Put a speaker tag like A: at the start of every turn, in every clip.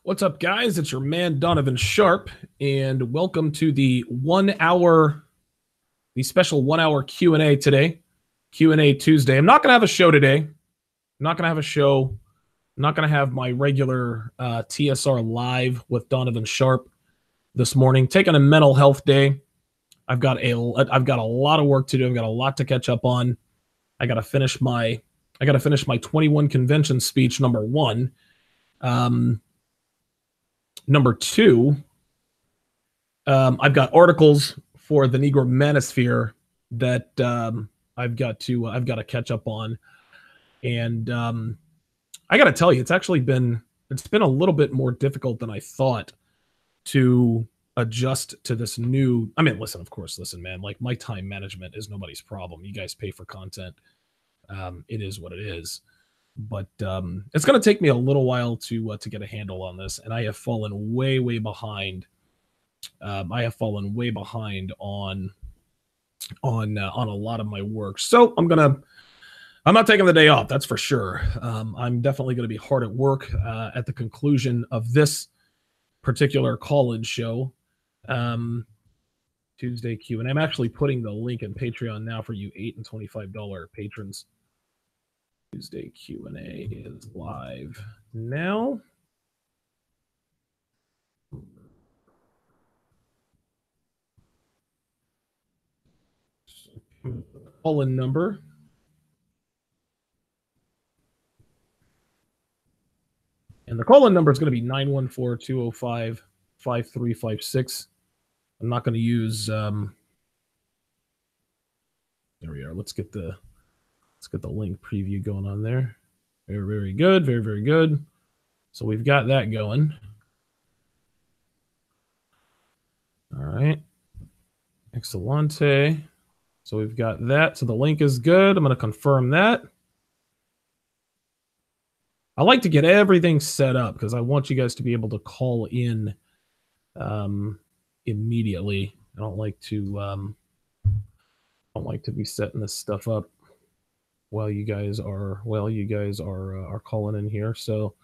A: What's up, guys? It's your man, Donovan Sharpe, and welcome to the special 1 hour Q&A today. Q&A Tuesday. I'm not going to have a show today. I'm not going to have a show. I'm not going to have my regular TSR live with Donovan Sharpe this morning. Taking a mental health day. I've got a lot of work to do. I've got a lot to catch up on. I got to finish my 21 convention speech, number one. Number two, I've got articles for the Negro Manosphere that I've got to catch up on, and I got to tell you, it's been a little bit more difficult than I thought to adjust to this new. I mean, listen, man. Like, my time management is nobody's problem. You guys pay for content. It is what it is. But it's going to take me a little while to get a handle on this, and I have fallen way behind. I have fallen way behind on a lot of my work. So I'm not taking the day off. That's for sure. I'm definitely going to be hard at work at the conclusion of this particular call-in show. Tuesday Q&A. I'm actually putting the link in Patreon now for you $8 and $25 patrons. Tuesday Q&A is live now. Call-in number. And the call-in number is going to be 914-205-5356. I'm not going to use... there we are. Let's get the link preview going on there. Very good. Very good. So we've got that going. All right. Excellente. So we've got that. So the link is good. I'm going to confirm that. I like to get everything set up because I want you guys to be able to call in immediately. I don't like to be setting this stuff up while you guys are calling in here. So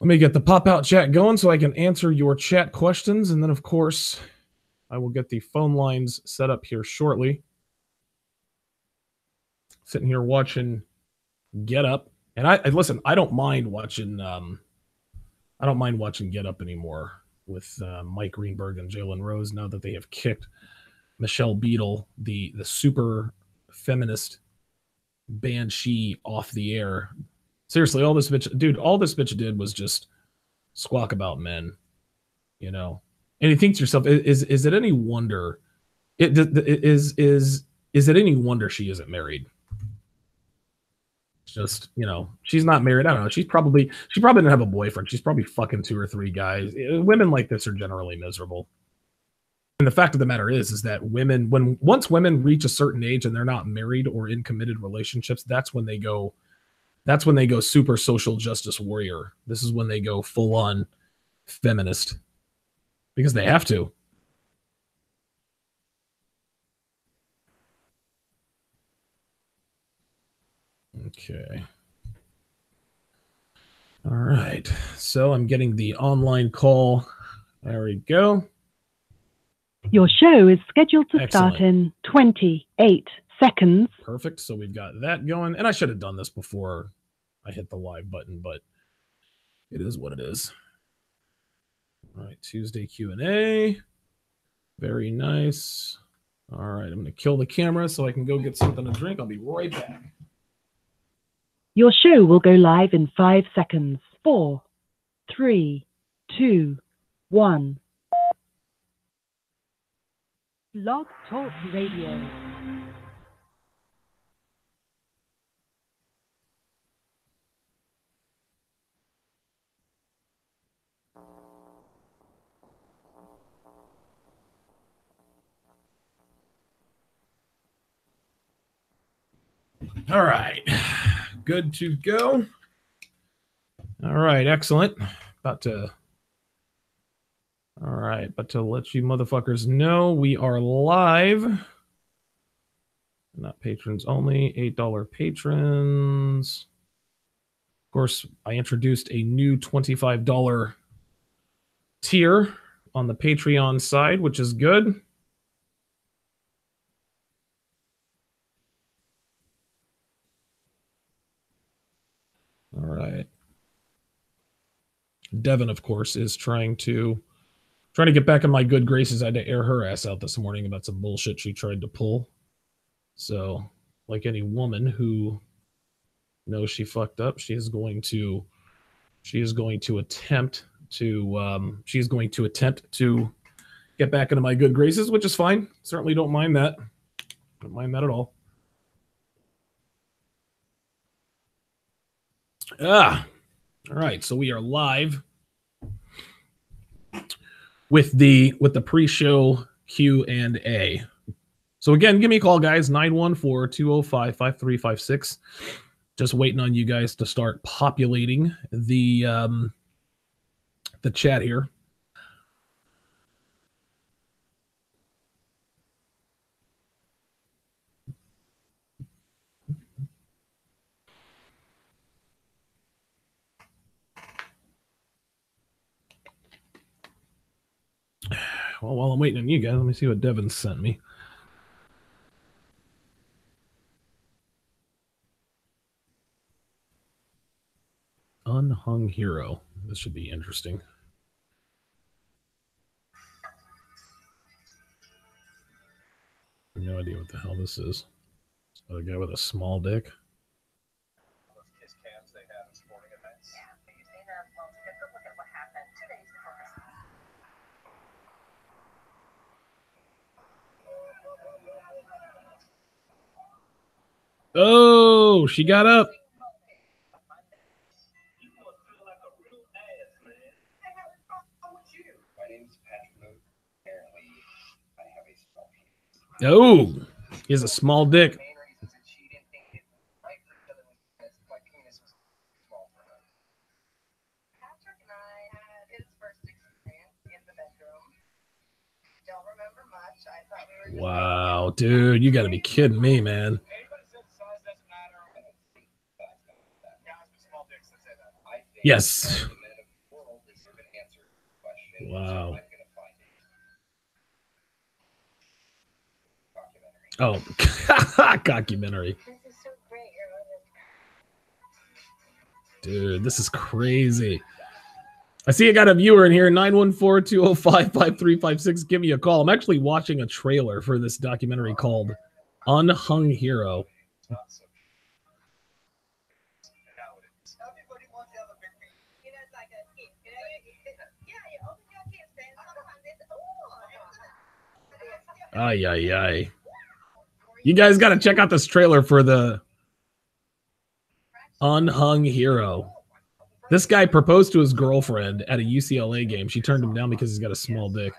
A: let me get the pop-out chat going so I can answer your chat questions, and then of course I will get the phone lines set up here shortly. Sitting here watching Get Up, and I listen. I don't mind watching Get Up anymore with Mike Greenberg and Jalen Rose now that they have kicked Michelle Beadle, the super feminist banshee, off the air. Seriously, all this bitch did was just squawk about men, you know. And you think to yourself, is it any wonder? Is it any wonder she isn't married? It's just, you know, she's not married. I don't know. She probably didn't have a boyfriend. She's probably fucking 2 or 3 guys. Women like this are generally miserable. And the fact of the matter is that once women reach a certain age and they're not married or in committed relationships, that's when they go super social justice warrior. This is when they go full on feminist, because they have to. Okay. All right. So I'm getting the online call. There we go.
B: Your show is scheduled to start in 28 seconds.
A: Perfect. So we've got that going. And I should have done this before I hit the live button, but it is what it is. All right. Tuesday Q&A. Very nice. All right. I'm going to kill the camera so I can go get something to drink. I'll be right back.
B: Your show will go live in 5 seconds. 4, 3, 2, 1. Blog Talk Radio.
A: All right. Good to go. All right. Excellent. About to let you motherfuckers know we are live. Not patrons only. $8 patrons. Of course, I introduced a new $25 tier on the Patreon side, which is good. All right. Devin, of course, is trying to get back in my good graces. I had to air her ass out this morning about some bullshit she tried to pull. So, like any woman who knows she fucked up, she is going to attempt to get back into my good graces, which is fine. Certainly don't mind that. Don't mind that at all. All right, so we are live with the pre-show Q&A. So again, give me a call, guys, 914-205-5356. Just waiting on you guys to start populating the chat here. Well, while I'm waiting on you guys, let me see what Devin sent me. Unhung Hero. This should be interesting. I have no idea what the hell this is. Oh, a guy with a small dick. Oh, she got up. Oh, he has a small dick. Wow, dude, you got to be kidding me, man. Yes. Wow. Oh, documentary. Dude, this is crazy. I see I got a viewer in here, 914-205-5356. Give me a call. I'm actually watching a trailer for this documentary called Unhung Hero. Ay, ay, ay. You guys got to check out this trailer for the Unhung Hero. This guy proposed to his girlfriend at a UCLA game. She turned him down because he's got a small dick.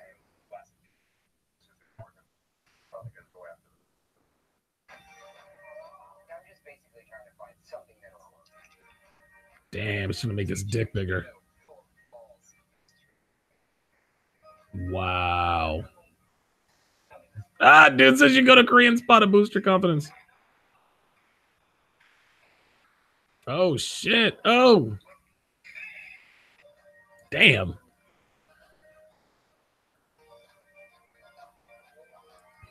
A: Damn, it's gonna make his dick bigger. Wow. Ah, dude says you go to Korean spa to boost your confidence. Oh, shit. Oh. Damn.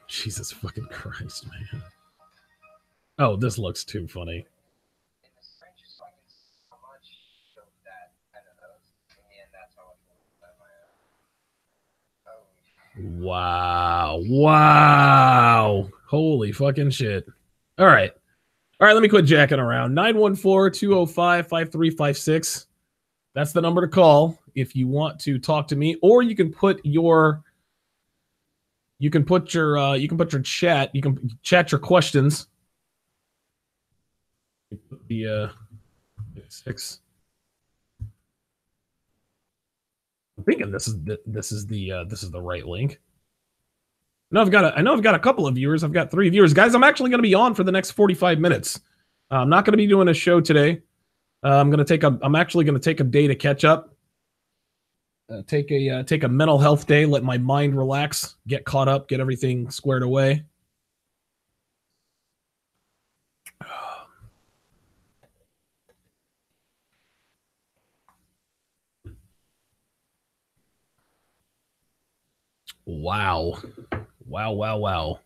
A: Jesus fucking Christ, man. Oh, this looks too funny. Wow. Wow. Holy fucking shit. All right. All right, let me quit jacking around. 914-205-5356. That's the number to call if you want to talk to me, or you can put your chat, you can chat your questions. The 6. I'm thinking this is the right link. I know I've got a couple of viewers. I've got 3 viewers. Guys, I'm actually going to be on for the next 45 minutes. I'm not going to be doing a show today. I'm actually going to take a day to catch up. Take a mental health day, let my mind relax, get caught up, get everything squared away. Wow. Wow, wow, wow.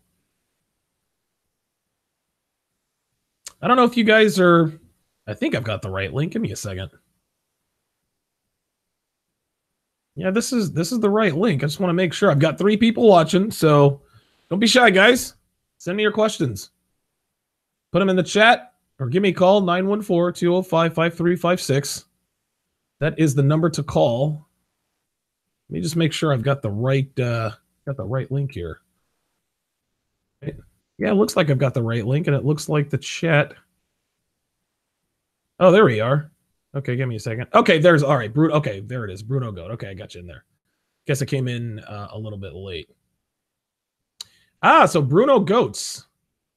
A: I don't know if you guys are... I think I've got the right link. Give me a second. Yeah, this is the right link. I just want to make sure. I've got 3 people watching, so don't be shy, guys. Send me your questions. Put them in the chat or give me a call, 914-205-5356. That is the number to call. Let me just make sure I've got the right link here. Yeah, it looks like I've got the right link, and it looks like the chat. Oh, there we are. Okay, give me a second. Okay, there's all right. Bruno. Okay, there it is. Bruno Goat. Okay, I got you in there. Guess I came in a little bit late. So Bruno Goats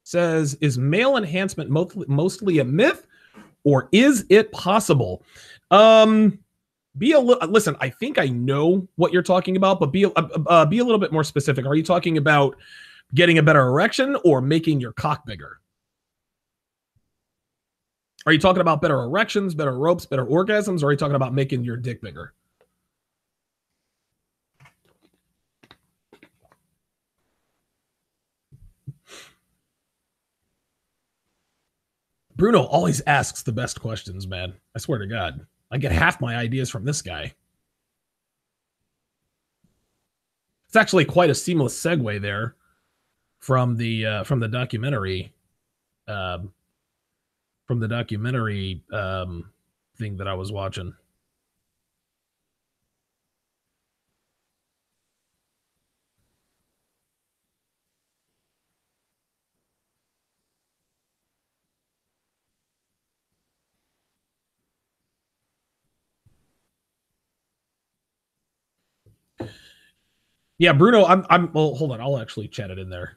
A: says, is male enhancement mostly a myth, or is it possible? Listen, I think I know what you're talking about, but be a little bit more specific. Are you talking about getting a better erection or making your cock bigger? Are you talking about better erections, better ropes, better orgasms, or are you talking about making your dick bigger? Bruno always asks the best questions, man. I swear to God. I get half my ideas from this guy. It's actually quite a seamless segue there from the documentary, thing that I was watching. Yeah, Bruno, well, hold on. I'll actually chat it in there.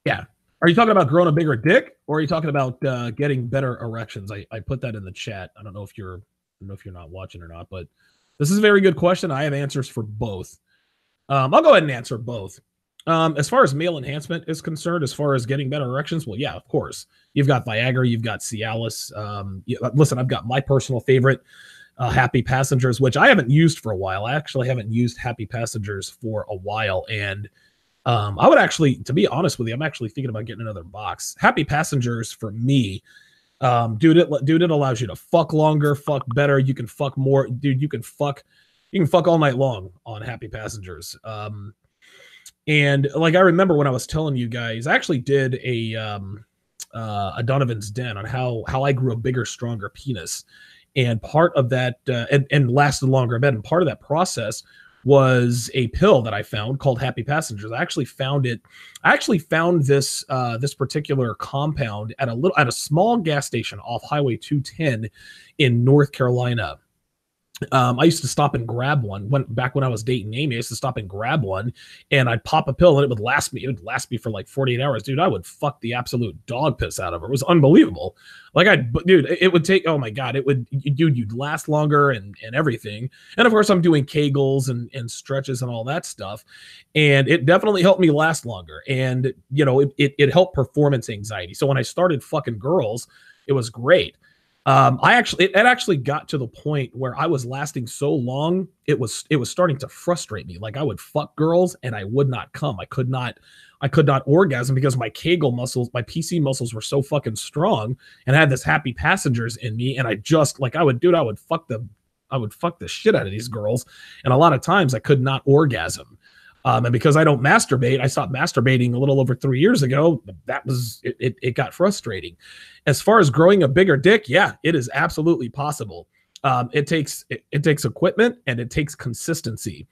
A: Yeah. Are you talking about growing a bigger dick, or are you talking about getting better erections? I put that in the chat. I don't know if you're not watching or not, but this is a very good question. I have answers for both. I'll go ahead and answer both. As far as male enhancement is concerned, as far as getting better erections, well, yeah, of course. You've got Viagra, you've got Cialis. Listen, I've got my personal favorite, Happy Passengers, which I haven't used for a while. I actually haven't used Happy Passengers for a while, and I would actually, to be honest with you, I'm actually thinking about getting another box. Happy Passengers for me, dude, it allows you to fuck longer, fuck better. You can fuck more, dude. You can fuck all night long on Happy Passengers. And like I remember when I was telling you guys, I actually did a Donovan's Den on how I grew a bigger, stronger penis, and part of that and lasted longer bed. And part of that process was a pill that I found called Happy Passengers. I actually found this this particular compound at a small gas station off Highway 210 in North Carolina. I used to stop and grab one back when I was dating Amy. I used to stop and grab one, and I'd pop a pill, and it would last me. It would last me for like 48 hours, dude. I would fuck the absolute dog piss out of her. It was unbelievable. Dude, it would take. Oh my god, you'd last longer and everything. And of course, I'm doing Kegels and stretches and all that stuff, and it definitely helped me last longer. And it helped performance anxiety. So when I started fucking girls, it was great. It actually got to the point where I was lasting so long, it was starting to frustrate me. Like I would fuck girls and I would not come. I could not orgasm because my Kegel muscles, my PC muscles were so fucking strong, and I had this Happy Passengers in me, and I would fuck the shit out of these girls, and a lot of times I could not orgasm. And because I don't masturbate, I stopped masturbating a little over 3 years ago. It got frustrating. As far as growing a bigger dick, yeah, it is absolutely possible. It takes equipment, and it takes consistency.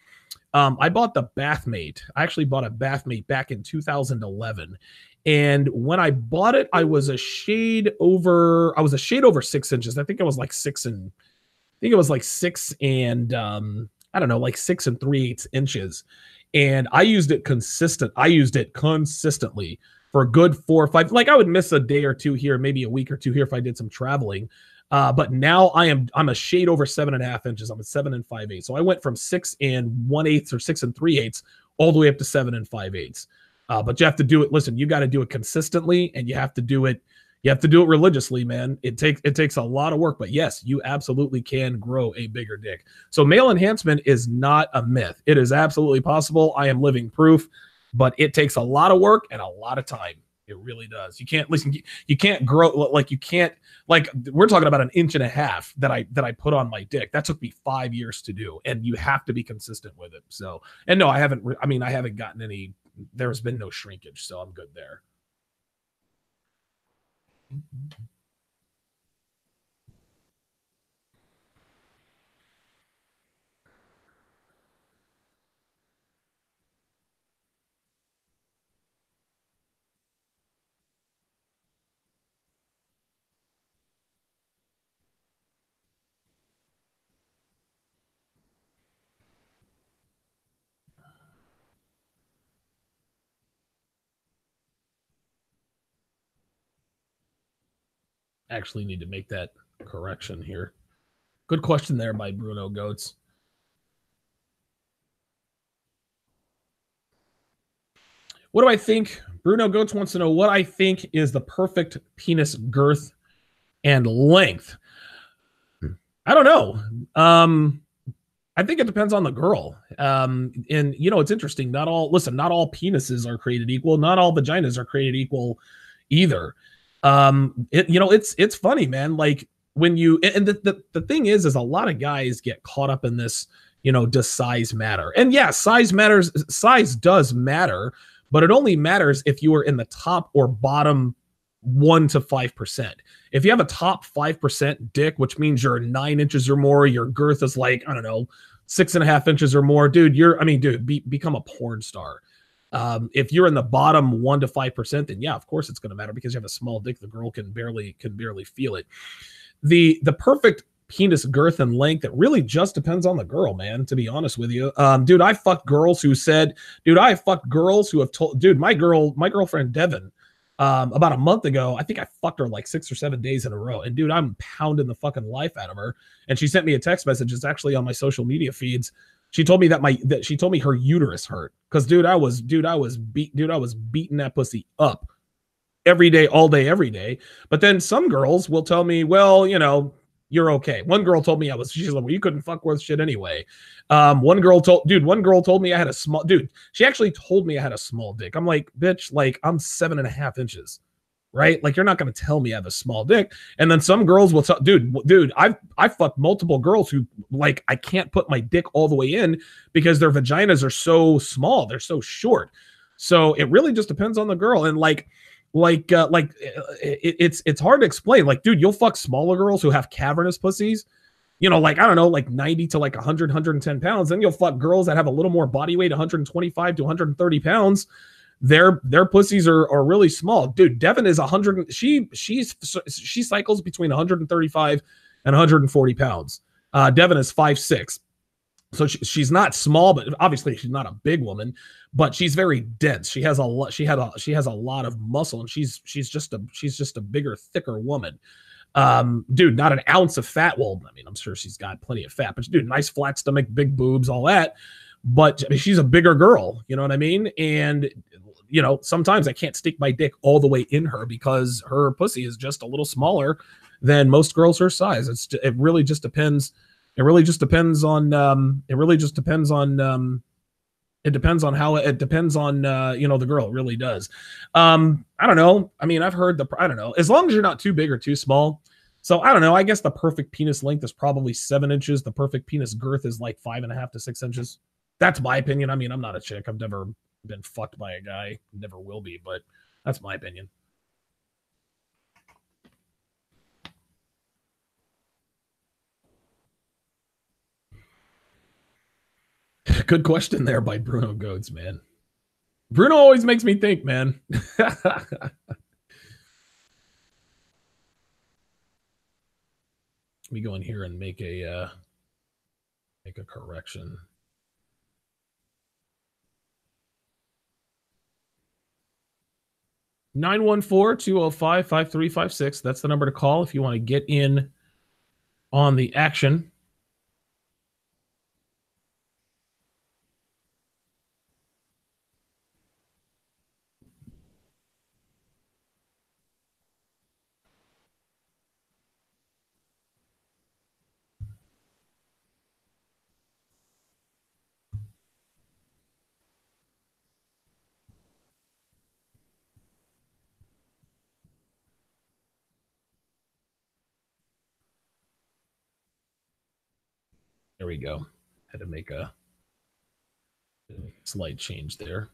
A: I bought the Bathmate. I actually bought a Bathmate back in 2011. And when I bought it, I was a shade over 6 inches. I think it was like 6 and I don't know, like 6 3/8 inches. And I used it consistently for a good 4 or 5. Like I would miss a day or two here, maybe a week or two here if I did some traveling. But now I'm a shade over 7.5 inches. I'm at 7 5/8. So I went from 6 1/8 or 6 3/8 all the way up to 7 5/8. But you have to do it. Listen, you got to do it consistently, and you have to do it. You have to do it religiously, man. It takes a lot of work, but yes, you absolutely can grow a bigger dick. So male enhancement is not a myth. It is absolutely possible. I am living proof, but it takes a lot of work and a lot of time. It really does. You can't listen. You can't grow like you can't like we're talking about an inch and a half that I put on my dick. That took me 5 years to do, and you have to be consistent with it. So, and no, I haven't. I mean, I haven't gotten any. There's been no shrinkage, so I'm good there. Actually, need to make that correction here. Good question there by Bruno Goats. What do I think? Bruno Goats wants to know what I think is the perfect penis girth and length. I don't know. I think it depends on the girl. And you know, it's interesting. Not all penises are created equal. Not all vaginas are created equal either. It's funny, man. Like when you and the thing is a lot of guys get caught up in this, does size matter? And yeah, size matters. Size does matter, but it only matters if you are in the top or bottom 1 to 5%. If you have a top 5% dick, which means you're 9 inches or more, your girth is like, I don't know, 6.5 inches or more, dude, become a porn star. If you're in the bottom 1 to 5%, then yeah, of course it's going to matter because you have a small dick. The girl can barely feel it. The perfect penis girth and length, it really just depends on the girl, man, to be honest with you. Dude, I fucked girls who have told, dude, my girlfriend Devin, about a month ago, I think I fucked her like 6 or 7 days in a row. And dude, I'm pounding the fucking life out of her. And she sent me a text message. It's actually on my social media feeds. She told me she told me her uterus hurt. Cause dude, I was beating that pussy up every day, all day, every day. But then some girls will tell me, well, you're okay. One girl told me she's like, well, you couldn't fuck worth shit anyway. One girl told me I had a small, dude, she actually told me I had a small dick. I'm like, bitch, like I'm 7.5 inches, right? Like you're not going to tell me I have a small dick. And then some girls will tell, dude, I've fucked multiple girls who like, I can't put my dick all the way in because their vaginas are so small. They're so short. So it really just depends on the girl. And it's hard to explain. Like, dude, you'll fuck smaller girls who have cavernous pussies, like, I don't know, like 90 to like 100, 110 pounds. Then you'll fuck girls that have a little more body weight, 125 to 130 pounds. Their pussies are really small. Dude, Devin is 100. She cycles between 135 and 140 pounds. Devin is 5'6". So she's not small, but obviously she's not a big woman, but she's very dense. She has a lot. She has a lot of muscle, and she's just a bigger, thicker woman. Dude, not an ounce of fat. Well, I mean, I'm sure she's got plenty of fat, but dude, nice flat stomach, big boobs, all that. But I mean, she's a bigger girl. You know what I mean? And sometimes I can't stick my dick all the way in her because her pussy is just a little smaller than most girls her size. It really just depends. It depends on the girl. It really does. I don't know. I mean, I've heard I don't know, as long as you're not too big or too small. So I don't know. I guess the perfect penis length is probably 7 inches. The perfect penis girth is like 5.5 to 6 inches. That's my opinion. I mean, I'm not a chick. I've never been fucked by a guy. Never will be, but that's my opinion. Good question there by Bruno Goats, man. Bruno always makes me think, man. Let me go in here and make a correction. (914-205-5356). That's the number to call if you want to get in on the action. There we go. Had to make a slight change there.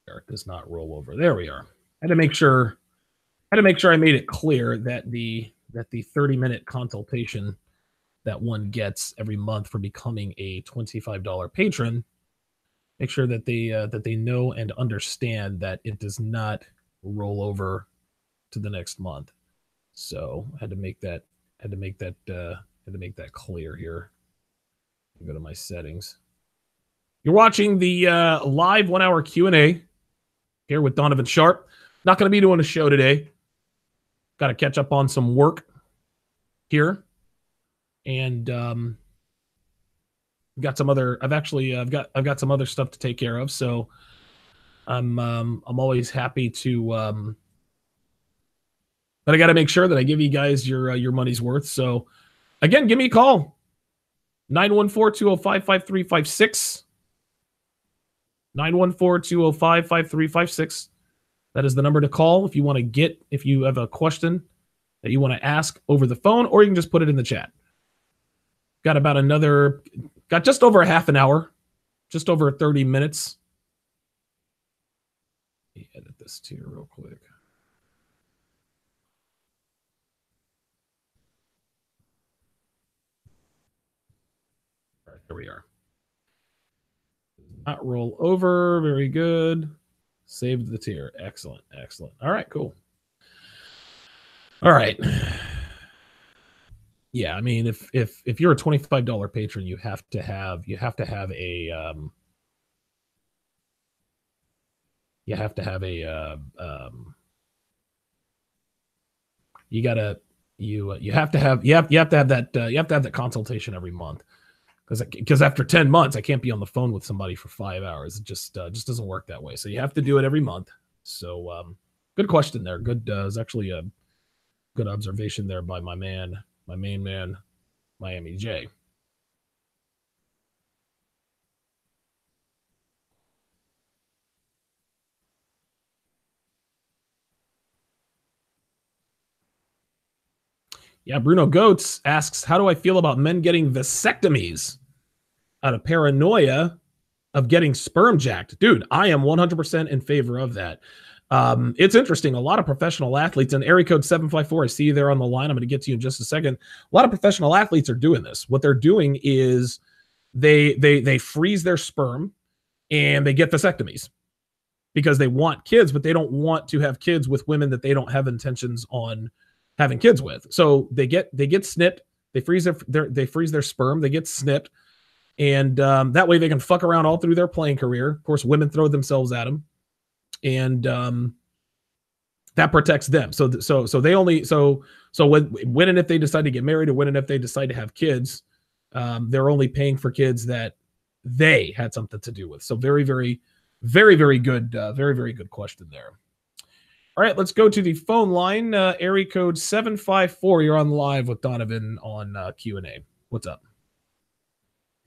A: It does not roll over. There we are. Had to make sure I made it clear that the 30-minute consultation that one gets every month for becoming a $25 patron, make sure that they know and understand that it does not roll over to the next month. So I had to make that clear here. Go to my settings. You're watching the live 1 hour Q&A here with Donovan Sharpe. Not going to be doing a show today. Got to catch up on some work here, and got some other. I've got some other stuff to take care of. So I'm always happy to. But I got to make sure that I give you guys your money's worth. So again, give me a call. 914-205-5356. 914-205-5356. That is the number to call if you have a question that you want to ask over the phone, or you can just put it in the chat. Got just over a half an hour, just over 30 minutes. Let me edit this to you real quick. All right, here we are. Not roll over. Very good. Saved the tier. Excellent. Excellent. All right, cool. All right. Yeah, I mean, if you're a $25 patron, you have to have a you have to have that consultation every month. Because after 10 months, I can't be on the phone with somebody for 5 hours. It just doesn't work that way. So you have to do it every month. So good question there. Good. It's actually a good observation there by my main man, Miami J. Yeah, Bruno Goetz asks, how do I feel about men getting vasectomies out of paranoia of getting sperm jacked? Dude, I am 100% in favor of that. It's interesting. A lot of professional athletes, and area code 754, I see you there on the line. I'm going to get to you in just a second. A lot of professional athletes are doing this. What they're doing is they freeze their sperm and they get vasectomies because they want kids, but they don't want to have kids with women that they don't have intentions on having kids with. So they get snipped. They freeze their sperm. They get snipped, and that way they can fuck around all through their playing career. Of course, women throw themselves at them, and that protects them. So when and if they decide to get married, or when and if they decide to have kids, they're only paying for kids that they had something to do with. So very, very, very, very good, very, very good question there. All right, let's go to the phone line. Area code 754. You're on live with Donovan on Q&A. What's up?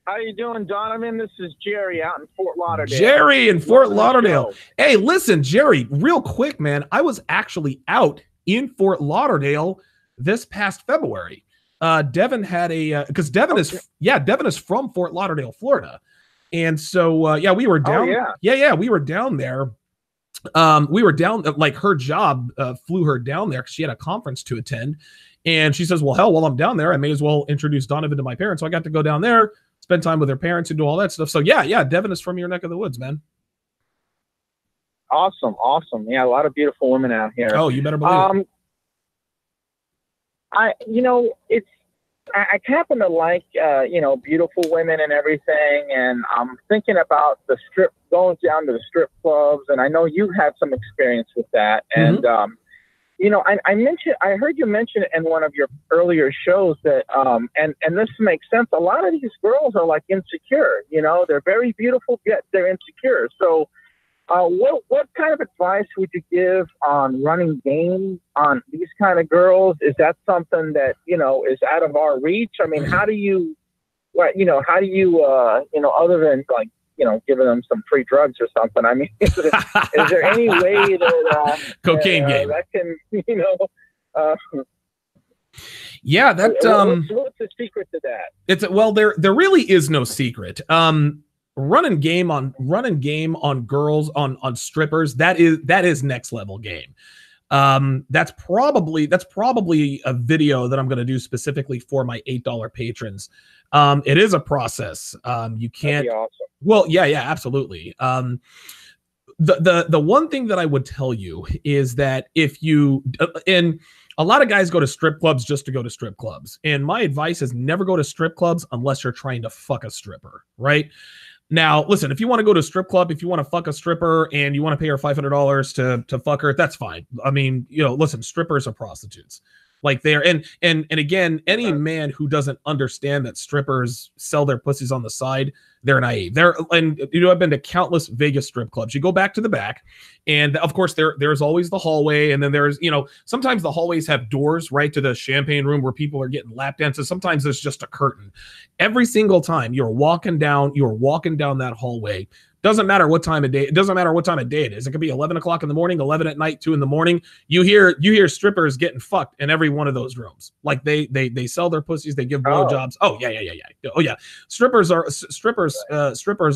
C: How you doing, Donovan? This is Jerry out in Fort Lauderdale.
A: Jerry in Fort Lauderdale. Hey, listen, Jerry, real quick, man. I was actually out in Fort Lauderdale this past February. Devin had because Devin is from Fort Lauderdale, Florida. And so, we were down.
C: Oh, yeah.
A: We were down there. We were down, like her job flew her down there because she had a conference to attend. And she says, well, hell, while I'm down there, I may as well introduce Donovan to my parents. So I got to go down there, spend time with their parents and do all that stuff. So yeah, Devin is from your neck of the woods, man.
C: Awesome. Yeah, a lot of beautiful women out here.
A: Oh, you better believe it.
C: I happen to like, beautiful women and everything. And I'm thinking about going down to the strip clubs. And I know you had some experience with that.
A: Mm-hmm.
C: And, I heard you mention in one of your earlier shows that, and this makes sense. A lot of these girls are like insecure, they're very beautiful, yet they're insecure. So What kind of advice would you give on running game on these kind of girls? Is that something that, is out of our reach? I mean, how do you, other than like, giving them some free drugs or something? I mean, is there any way that
A: cocaine game
C: that can,
A: yeah, that
C: what's the secret to that?
A: Well, there really is no secret. Running game on girls, on strippers, that is next level game. That's probably a video that I'm going to do specifically for my $8 patrons. It is a process. You can't.
C: That'd be awesome.
A: Well, yeah, absolutely. The one thing that I would tell you is that if you and a lot of guys go to strip clubs just to go to strip clubs, and my advice is never go to strip clubs unless you're trying to fuck a stripper, right? Now, listen, if you want to go to a strip club, if you want to fuck a stripper and you want to pay her $500 to fuck her, that's fine. I mean, listen, strippers are prostitutes. Like they're, and again, any man who doesn't understand that strippers sell their pussies on the side, they're naive. I've been to countless Vegas strip clubs. You go back to the back, and of course there's always the hallway, and then there's, sometimes the hallways have doors right to the champagne room where people are getting lap dances. Sometimes there's just a curtain. Every single time you're walking down that hallway. Doesn't matter what time of day. It doesn't matter what time of day it is. It could be 11 o'clock in the morning, 11 at night, 2 in the morning. You hear strippers getting fucked in every one of those rooms. Like they sell their pussies. They give blowjobs. Oh yeah. Oh yeah. Strippers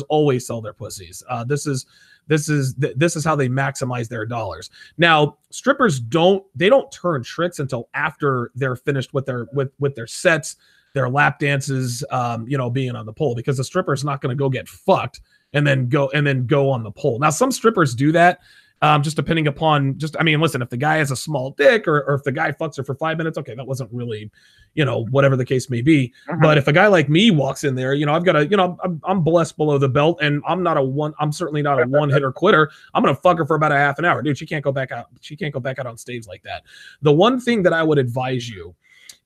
A: always sell their pussies. This is how they maximize their dollars. Now, strippers don't turn tricks until after they're finished with their sets, their lap dances, being on the pole, because the stripper's not going to go get fucked and then go on the pole. Now, some strippers do that, just depending upon listen, if the guy has a small dick or if the guy fucks her for 5 minutes, okay, that wasn't really, whatever the case may be. But if a guy like me walks in there, I've got I'm blessed below the belt, and I'm certainly not a one hitter quitter. I'm going to fuck her for about a half an hour. Dude, she can't go back out. She can't go back out on stage like that. The one thing that I would advise you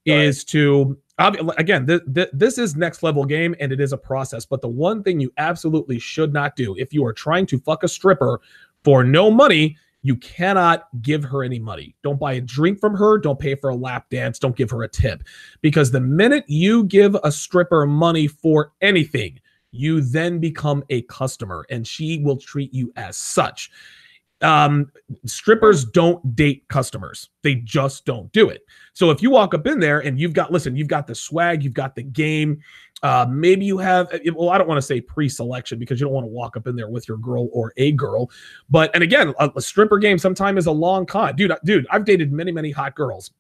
A: is to, again, this is next level game, and it is a process. But the one thing you absolutely should not do, if you are trying to fuck a stripper for no money, you cannot give her any money. Don't buy a drink from her. Don't pay for a lap dance. Don't give her a tip. Because the minute you give a stripper money for anything, you then become a customer, and she will treat you as such. Strippers don't date customers. They just don't do it. So if you walk up in there and you've got the swag, you've got the game, maybe you have, well, I don't want to say pre-selection because you don't want to walk up in there with your girl or a girl, and again, a stripper game sometimes is a long con. Dude, I've dated many hot girls.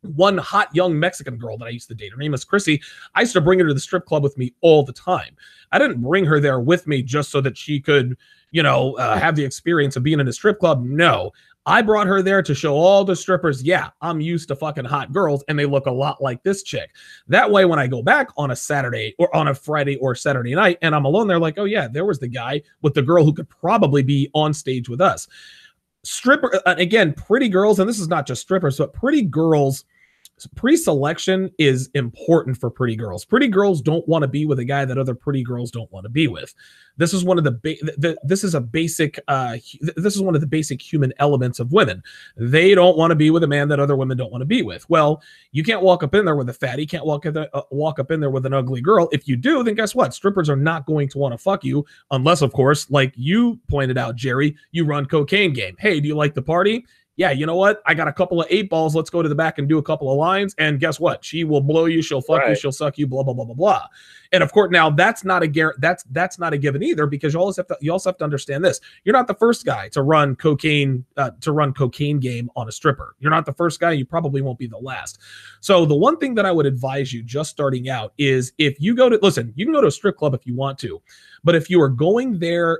A: One hot young Mexican girl that I used to date, her name is Chrissy. I used to bring her to the strip club with me all the time. I didn't bring her there with me just so that she could, have the experience of being in a strip club. No, I brought her there to show all the strippers, yeah, I'm used to fucking hot girls, and they look a lot like this chick. That way, when I go back on a Saturday or on a Friday or Saturday night and I'm alone, they're like, oh yeah, there was the guy with the girl who could probably be on stage with us. Stripper, again, pretty girls, and this is not just strippers, but pretty girls, pre-selection is important for pretty girls. Pretty girls don't want to be with a guy that other pretty girls don't want to be with. This is one of this is one of the basic human elements of women. They don't want to be with a man that other women don't want to be with. Well, you can't walk up in there with a fatty, can't walk up in there with an ugly girl. If you do, then guess what? Strippers are not going to want to fuck you unless, of course, like you pointed out, Jerry, you run cocaine game. Hey, do you like the party? Yeah, you know what? I got a couple of 8 balls. Let's go to the back and do a couple of lines. And guess what? She will blow you. She'll fuck you. She'll suck you. Blah blah blah blah blah. And of course, now that's not a that's not a given either, because you also have to understand this. You're not the first guy to run cocaine game on a stripper. You're not the first guy. You probably won't be the last. So the one thing that I would advise you just starting out is, if you go to, listen, you can go to a strip club if you want to, but if you're going there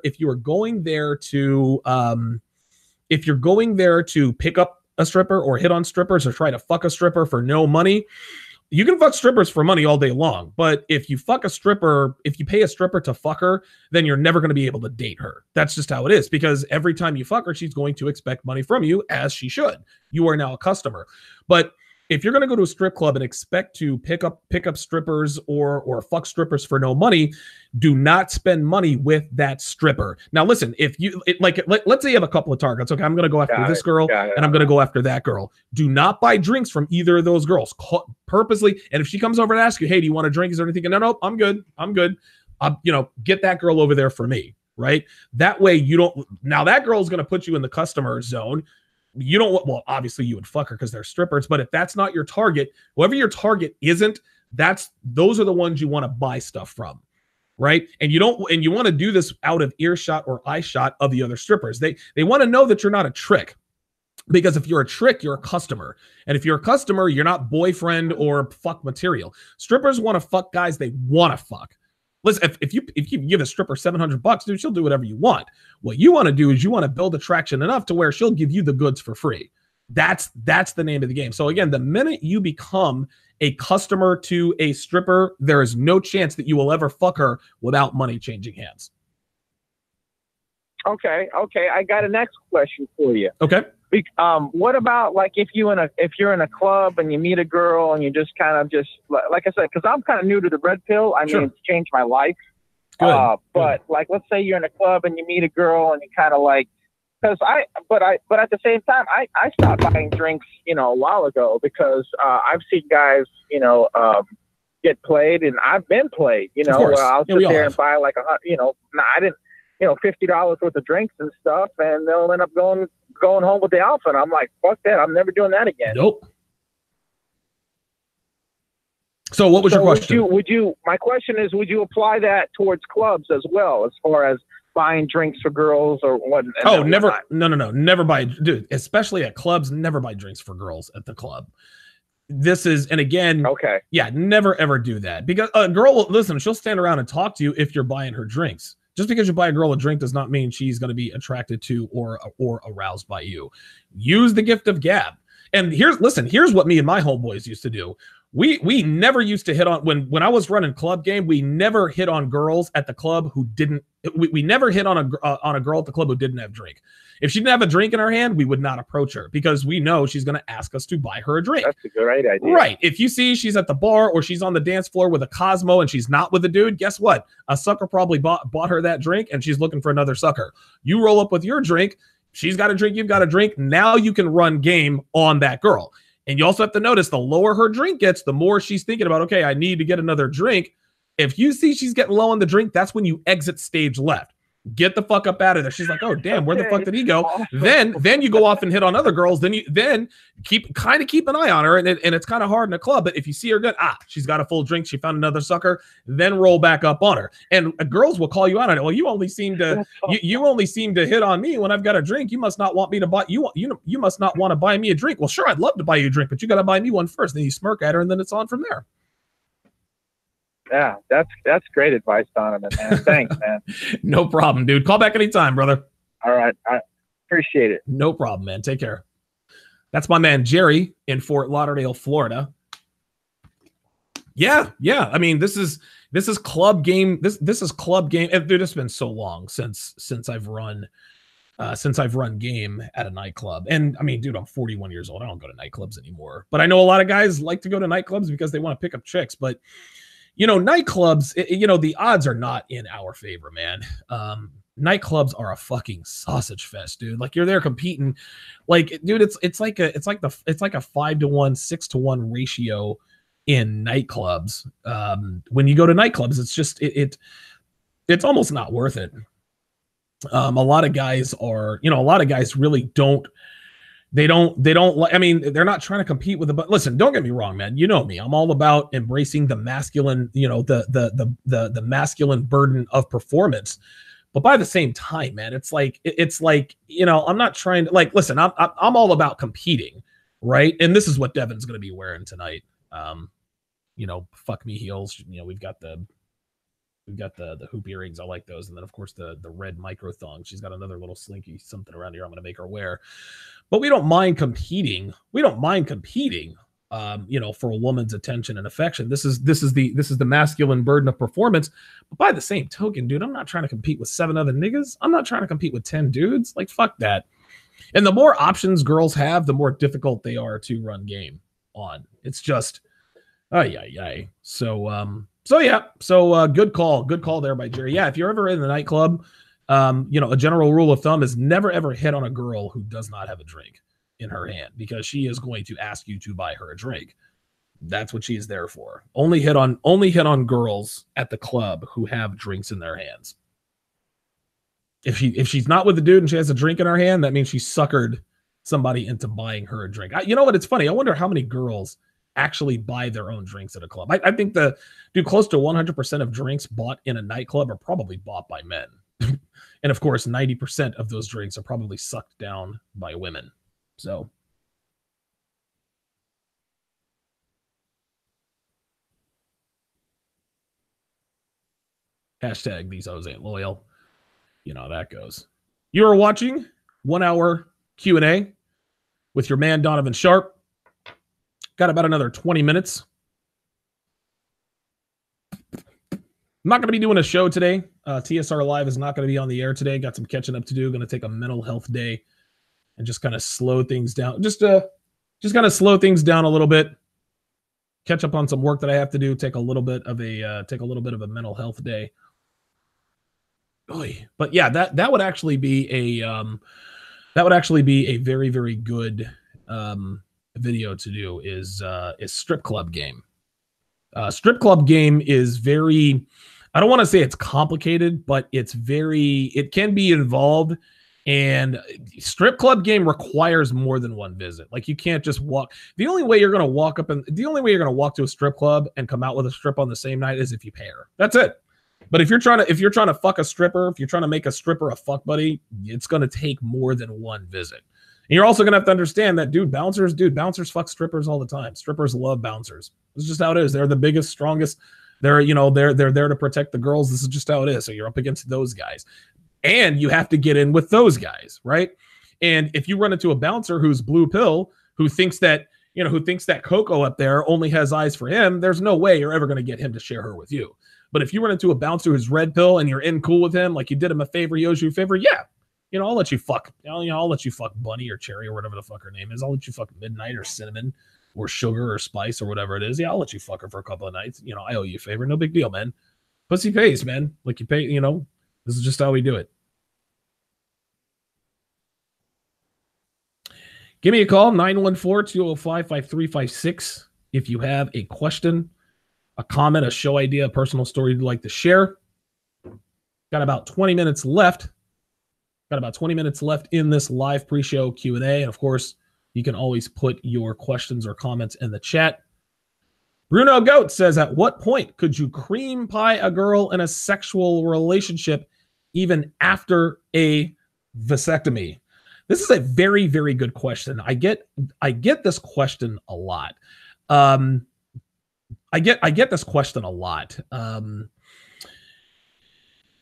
A: to pick up a stripper or hit on strippers or try to fuck a stripper for no money, you can fuck strippers for money all day long. But if you pay a stripper to fuck her, then you're never going to be able to date her. That's just how it is, because every time you fuck her, she's going to expect money from you, as she should. You are now a customer. But if you're going to go to a strip club and expect to pick up strippers or fuck strippers for no money, do not spend money with that stripper. Now, listen, if you let's say you have a couple of targets. Okay, I'm going to go after this girl and I'm going to go after that girl. Do not buy drinks from either of those girls purposely. And if she comes over and asks you, hey, do you want a drink? Is there anything? No, I'm good. Get that girl over there for me. Right. That way you don't. Now that girl is going to put you in the customer zone. You don't. Well, obviously you would fuck her because they're strippers. But if that's not your target, whoever your target isn't, those are the ones you want to buy stuff from. Right. And you want to do this out of earshot or eye shot of the other strippers. They want to know that you're not a trick. Because if you're a trick, you're a customer. And if you're a customer, you're not boyfriend or fuck material. Strippers want to fuck guys they want to fuck. Listen, if you give a stripper $700, dude, she'll do whatever you want. What you want to do is you want to build attraction enough to where she'll give you the goods for free. That's the name of the game. So again, the minute you become a customer to a stripper, there is no chance that you will ever fuck her without money changing hands.
C: Okay. I got a next question for you.
A: Okay.
C: What about like if you're in a club and you meet a girl and you just kind of like I said, because I'm kind of new to the red pill. I mean, it's changed my life. But like, let's say you're in a club and you meet a girl and you kind of like, but at the same time, I stopped buying drinks, a while ago because I've seen guys, get played and I've been played. I'll sit there and buy like I didn't. $50 worth of drinks and stuff, and they'll end up going home with the outfit. I'm like, fuck that. I'm never doing that again.
A: Nope. So what was your question?
C: My question is, would you apply that towards clubs as well, as far as buying drinks for girls or what?
A: Oh, never. No. Never buy, dude, especially at clubs, never buy drinks for girls at the club. This is, and again, yeah, never ever do that, because a girl, listen, she'll stand around and talk to you if you're buying her drinks. Just because you buy a girl a drink does not mean she's going to be attracted to or aroused by you. Use the gift of gab. And here's what me and my homeboys used to do. We never used to hit on, when I was running club game, we never hit on girls at the club who didn't, we never hit on a girl at the club who didn't have a drink. If she didn't have a drink in her hand, we would not approach her because we know she's going to ask us to buy her a drink.
C: That's a great idea.
A: Right. If you see she's at the bar or she's on the dance floor with a Cosmo and she's not with a dude, guess what? A sucker probably bought her that drink and she's looking for another sucker. You roll up with your drink. She's got a drink. You've got a drink. Now you can run game on that girl. And you also have to notice the lower her drink gets, the more she's thinking about, okay, I need to get another drink. If you see she's getting low on the drink, that's when you exit stage left. Get the fuck up out of there. She's like, oh damn, where the fuck did he go? Then you go off and hit on other girls. Then keep an eye on her, and it's kind of hard in a club. But if you see her good, she's got a full drink, she found another sucker, then roll back up on her. And girls will call you out on it. Well, you only seem to hit on me when I've got a drink. You must not want me to buy you must not want to buy me a drink. Well, sure, I'd love to buy you a drink, but you got to buy me one first. Then you smirk at her, and then it's on from there.
C: Yeah, that's great advice, Donovan, man. Thanks, man.
A: No problem, dude. Call back anytime, brother.
C: All right. I appreciate it.
A: No problem, man. Take care. That's my man, Jerry, in Fort Lauderdale, Florida. Yeah. I mean, this is club game. This is club game. Dude, it's been so long since I've run game at a nightclub. And I mean, dude, I'm 41 years old. I don't go to nightclubs anymore. But I know a lot of guys like to go to nightclubs because they want to pick up chicks. But nightclubs, the odds are not in our favor, man. Nightclubs are a fucking sausage fest, dude. Like, you're there competing. Like, dude, it's like a 5-to-1, 6-to-1 ratio in nightclubs. When you go to nightclubs, it's just it's almost not worth it. A lot of guys really don't. They don't like, I mean, they're not trying to compete with but listen, don't get me wrong, man. You know me. I'm all about embracing the masculine, the masculine burden of performance. But by the same time, man, it's like, I'm not trying to, like, listen, I'm all about competing, right? And this is what Devin's going to be wearing tonight. Fuck me heels. We've got the hoop earrings. I like those. And then, of course, the red micro thong. She's got another little slinky something around here I'm going to make her wear. But we don't mind competing. For a woman's attention and affection. This is the masculine burden of performance. But by the same token, dude, I'm not trying to compete with 7 other niggas. I'm not trying to compete with 10 dudes. Like, fuck that. And the more options girls have, the more difficult they are to run game. on. It's just, ay. So yeah, good call there by Jerry. Yeah, if you're ever in the nightclub, a general rule of thumb is never ever hit on a girl who does not have a drink in her hand, because she is going to ask you to buy her a drink. That's what she is there for. Only hit on girls at the club who have drinks in their hands. If she's not with the dude and she has a drink in her hand, that means she suckered somebody into buying her a drink. You know what? It's funny. I wonder how many girls actually buy their own drinks at a club. I think close to 100% of drinks bought in a nightclub are probably bought by men. And of course, 90% of those drinks are probably sucked down by women. So. Hashtag these hoes ain't loyal. You know how that goes. You are watching 1 hour Q&A with your man, Donovan Sharpe. Got about another 20 minutes. I'm not going to be doing a show today. TSR Live is not going to be on the air today. Got some catching up to do. Going to take a mental health day and just kind of slow things down. Just kind of slow things down a little bit. Catch up on some work that I have to do. Take a little bit of a mental health day. Oy. But yeah, that would actually be a very, very good video to do is strip club game. Strip club game is very, I don't want to say it's complicated, but it can be involved, and strip club game requires more than one visit. Like, you can't just walk. The only way you're going to walk to a strip club and come out with a strip on the same night is if you pay her. That's it. But if you're trying to fuck a stripper, if you're trying to make a stripper a fuck buddy, it's going to take more than one visit. And you're also going to have to understand that, bouncers fuck strippers all the time. Strippers love bouncers. This is just how it is. They're the biggest, strongest. They're there to protect the girls. This is just how it is. So you're up against those guys. And you have to get in with those guys, right? And if you run into a bouncer who's blue pill, who thinks that Coco up there only has eyes for him, there's no way you're ever going to get him to share her with you. But if you run into a bouncer who's red pill and you're in cool with him, like you did him a favor, he owes you a favor, yeah. I'll let you fuck. I'll let you fuck Bunny or Cherry or whatever the fuck her name is. I'll let you fuck Midnight or Cinnamon or Sugar or Spice or whatever it is. Yeah, I'll let you fuck her for a couple of nights. I owe you a favor. No big deal, man. Pussy pays, man. Like, you pay, this is just how we do it. Give me a call, 914-205-5356. If you have a question, a comment, a show idea, a personal story you'd like to share. Got about 20 minutes left. In this live pre-show Q&A. And of course, you can always put your questions or comments in the chat. Bruno Goat says, at what point could you cream pie a girl in a sexual relationship even after a vasectomy? This is a very, very good question. I get this question a lot. I get this question a lot.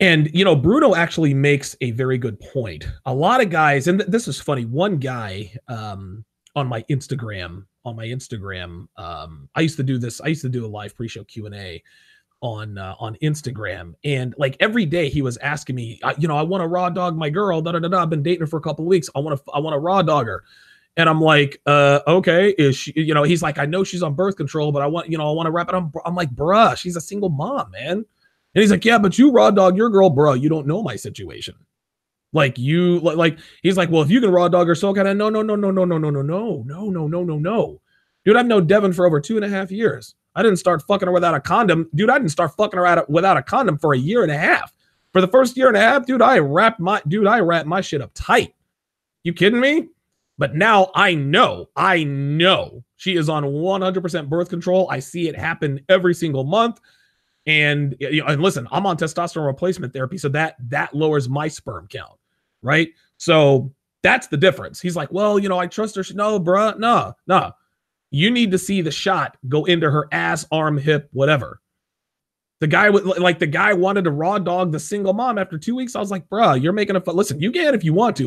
A: And, Bruno actually makes a very good point. A lot of guys, and this is funny, one guy on my Instagram, I used to do this. I used to do a live pre-show Q&A on Instagram. And like every day he was asking me, I want to raw dog my girl. I've been dating her for a couple of weeks. I want to raw dog her. And I'm like, okay, is she, he's like, I know she's on birth control, but I want to wrap it up. I'm like, bruh, she's a single mom, man. And he's like, yeah, but you raw dog your girl, bro. You don't know my situation. Like he's like, well, if you can raw dog her, so can I? No. Dude, I've known Devin for over 2.5 years. I didn't start fucking her without a condom. Dude, I didn't start fucking her without a condom for 1.5 years. For the first 1.5 years, dude, I wrapped my shit up tight. You kidding me? But now I know she is on 100% birth control. I see it happen every single month. And listen, I'm on testosterone replacement therapy, so that lowers my sperm count, right? So that's the difference. He's like, well, I trust her. No, bruh, no. You need to see the shot go into her ass, arm, hip, whatever. The guy wanted to raw dog the single mom after 2 weeks. I was like, bruh, you're making listen, you can if you want to.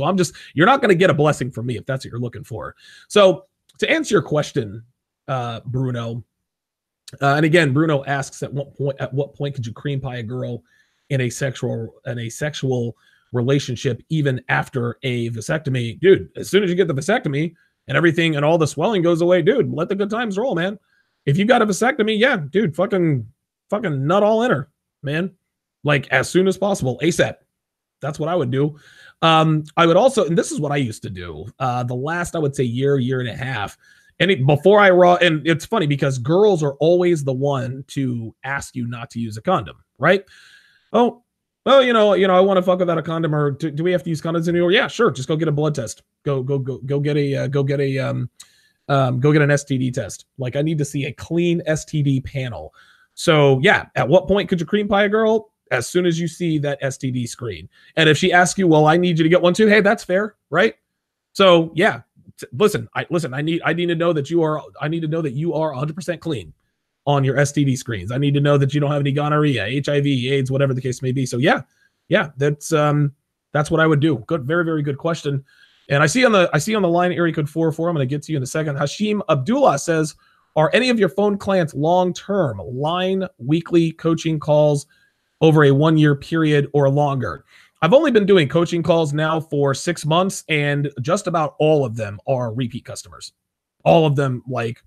A: You're not going to get a blessing from me if that's what you're looking for. So to answer your question, Bruno, and again, Bruno asks, at what point could you cream pie a girl in a sexual relationship even after a vasectomy? Dude, as soon as you get the vasectomy, and everything and all the swelling goes away, dude, let the good times roll, man. If you got a vasectomy, yeah, dude, fucking nut all in her, man. Like as soon as possible, ASAP. That's what I would do. I would also, and this is what I used to do, the last, I would say year and a half. And before I raw, and it's funny because girls are always the one to ask you not to use a condom, right? Oh, well, you know, I want to fuck without a condom, or do we have to use condoms in New York? Yeah, sure. Just go get a blood test. Go get an STD test. Like I need to see a clean STD panel. So yeah, at what point could you cream pie a girl? As soon as you see that STD screen. And if she asks you, well, I need you to get one too. Hey, that's fair, right? So yeah, listen, I need to know that you are 100% clean on your STD screens. I need to know that you don't have any gonorrhea, HIV, AIDS, whatever the case may be. So yeah, that's what I would do. Good, very, very good question. And I see on the line area code 44. I'm going to get to you in a second. Hashim Abdullah says, are any of your phone clients long-term line weekly coaching calls over a 1-year period or longer? I've only been doing coaching calls now for 6 months, and just about all of them are repeat customers. All of them, like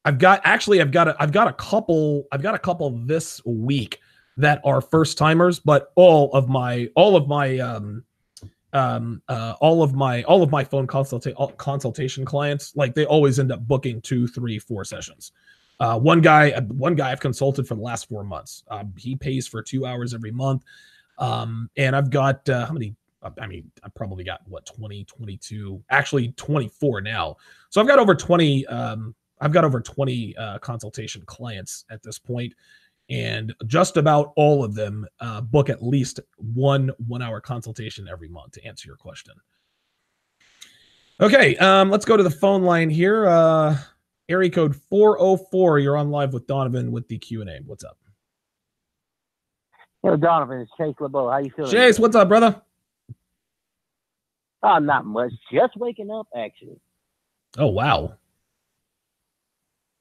A: I've got a couple this week that are first timers, but all of my phone consultation clients, like they always end up booking 2, 3, 4 sessions. One guy I've consulted for the last 4 months. He pays for 2 hours every month. And I've got, how many? I mean, I've probably got 20, 22, actually 24 now. So I've got over 20, consultation clients at this point, and just about all of them, book at least one 1-hour consultation every month, to answer your question. Okay. Let's go to the phone line here. Area code 404. You're on live with Donovan with the Q&A. What's up?
D: Yo, Donovan, it's Chase LeBeau. How you feeling?
A: Chase, what's up, brother?
D: Not much. Just waking up, actually.
A: Oh, wow.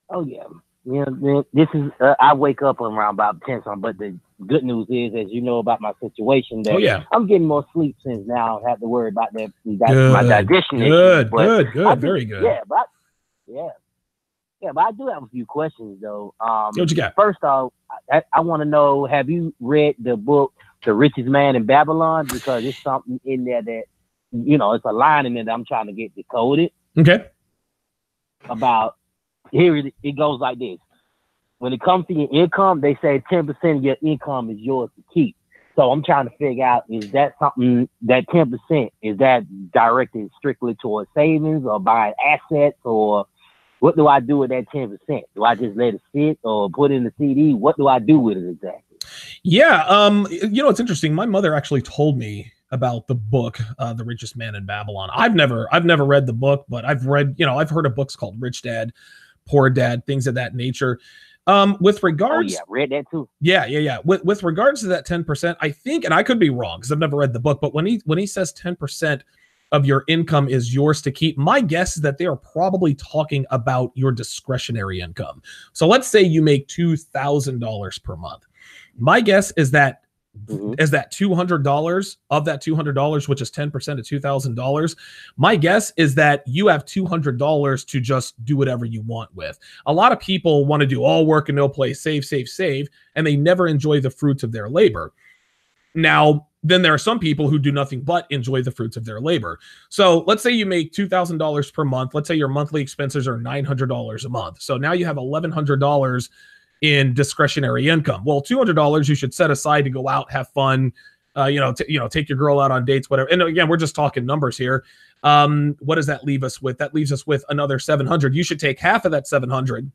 D: Oh, yeah. You know, this is, I wake up around about 10 something, but the good news is, as you know about my situation, that I'm getting more sleep since now I don't have to worry about that my digestion issues.
A: Good, very good.
D: Yeah, but I do have a few questions, though.
A: What you got?
D: First off, I want to know, have you read the book, The Richest Man in Babylon? Because it's something in there that, you know, it's a line in there that I'm trying to get decoded.
A: Okay.
D: About, here it goes like this. When it comes to your income, they say 10% of your income is yours to keep. So I'm trying to figure out, is that something, that 10%, is that directed strictly towards savings or buying assets, or what do I do with that 10%? Do I just let it sit or put it in the CD? What do I do with it exactly?
A: Yeah, you know, it's interesting. My mother actually told me about the book, The Richest Man in Babylon. I've never read the book, but I've heard of books called Rich Dad, Poor Dad, things of that nature. With regards,
D: read that too.
A: Yeah. With regards to that 10%, I think, and I could be wrong because I've never read the book, but when he says 10% of your income is yours to keep, my guess is that they are probably talking about your discretionary income. So let's say you make $2,000 per month. My guess is that is that $200 of that $200, which is 10% of $2,000. My guess is that you have $200 to just do whatever you want with. A lot of people want to do all work and no play, save, and they never enjoy the fruits of their labor. Now, then there are some people who do nothing but enjoy the fruits of their labor. So let's say you make $2,000 per month. Let's say your monthly expenses are $900 a month. So now you have $1,100 in discretionary income. Well, $200 you should set aside to go out, have fun, take your girl out on dates, whatever. And again, we're just talking numbers here. What does that leave us with? That leaves us with another $700. You should take half of that $700.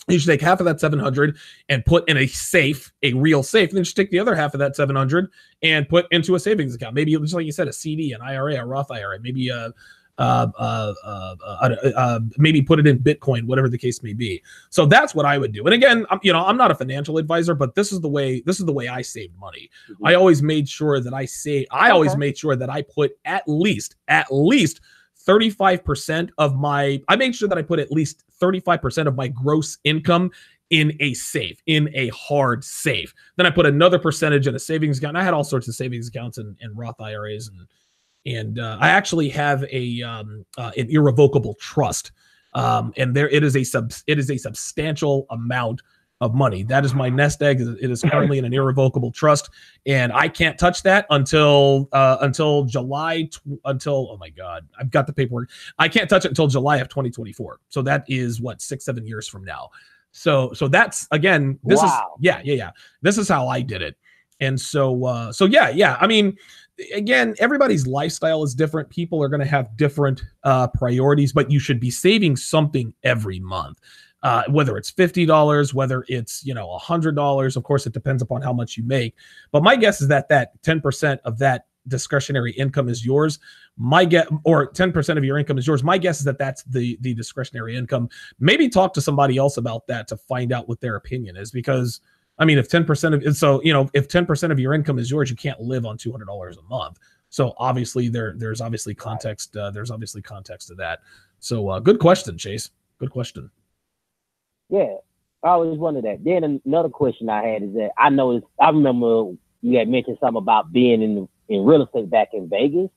A: You should take half of that $700 and put in a safe, a real safe. And then just take the other half of that $700 and put into a savings account. Maybe, just like you said, a CD, an IRA, a Roth IRA. Maybe maybe put it in Bitcoin, whatever the case may be. So that's what I would do. And again, I'm not a financial advisor, but this is the way I saved money. I always made sure that I made sure that I put at least 35% of my, I made sure that I put at least 35% of my gross income in a safe, in a hard safe. Then I put another percentage in a savings account. I had all sorts of savings accounts and Roth IRAs And I actually have an irrevocable trust, and there it is a substantial amount of money. That is my nest egg. It is currently in an irrevocable trust, and I can't touch that until July. Until, oh my God, I've got the paperwork. I can't touch it until July of 2024. So that is what, 6-7 years from now. So that's, again, this is yeah. This is how I did it. And so yeah. I mean, again, everybody's lifestyle is different. People are going to have different priorities, but you should be saving something every month. Whether it's $50, whether it's, $100, of course, it depends upon how much you make. But my guess is that 10% of that discretionary income is yours. Or 10% of your income is yours. My guess is that that's the discretionary income. Maybe talk to somebody else about that to find out what their opinion is, because I mean, if 10% of if 10% of your income is yours, you can't live on $200 a month. So obviously there's obviously context. There's obviously context to that. So good question, Chase. Good question.
D: Yeah, I always wondered that. Then another question I had is that I remember you had mentioned something about being in real estate back in Vegas,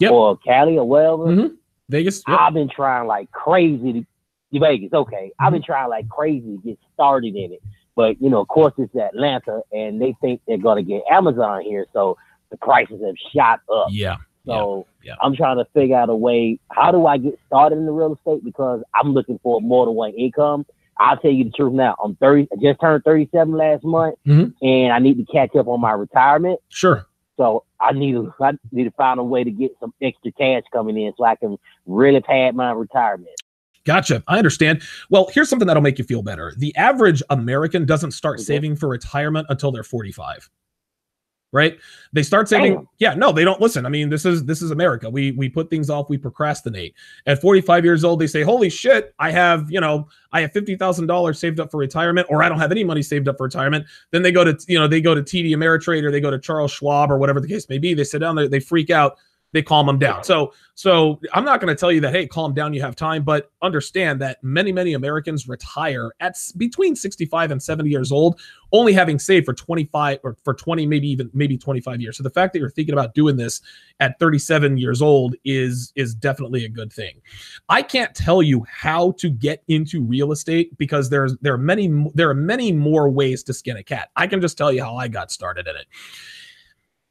D: or Cali or wherever.
A: Vegas.
D: Yep. I've been trying like crazy to Vegas. Okay, I've been trying like crazy to get started in it, but of course it's Atlanta, and they think they're gonna get Amazon here, so the prices have shot up.
A: Yeah.
D: So I'm trying to figure out a way. How do I get started in the real estate? Because I'm looking for more than one income. I'll tell you the truth now. I'm 30. I just turned 37 last month, and I need to catch up on my retirement.
A: Sure.
D: So I need to find a way to get some extra cash coming in so I can really pad my retirement.
A: Gotcha. I understand. Well, here's something that'll make you feel better. The average American doesn't start saving for retirement until they're 45. Right? They start saving. Damn. Yeah, no, they don't. Listen, I mean, this is America. We put things off, we procrastinate. At 45 years old, they say, holy shit, I have $50,000 saved up for retirement, or I don't have any money saved up for retirement. Then they go to TD Ameritrade, or they go to Charles Schwab, or whatever the case may be. They sit down there, they freak out, they calm them down. So I'm not going to tell you that, hey, calm down, you have time, but understand that many Americans retire at between 65 and 70 years old, only having saved for 25 or for 20, maybe 25 years. So the fact that you're thinking about doing this at 37 years old is definitely a good thing. I can't tell you how to get into real estate because there are many more ways to skin a cat. I can just tell you how I got started in it.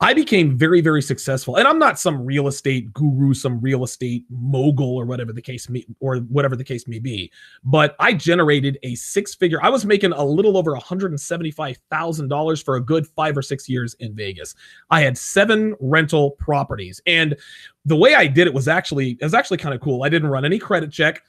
A: I became very, very successful, and I'm not some real estate guru, some real estate mogul, or whatever the case may be. But I generated a six-figure. I was making a little over $175,000 for a good 5 or 6 years in Vegas. I had 7 rental properties, and the way I did it was actually kind of cool. I didn't run any credit check.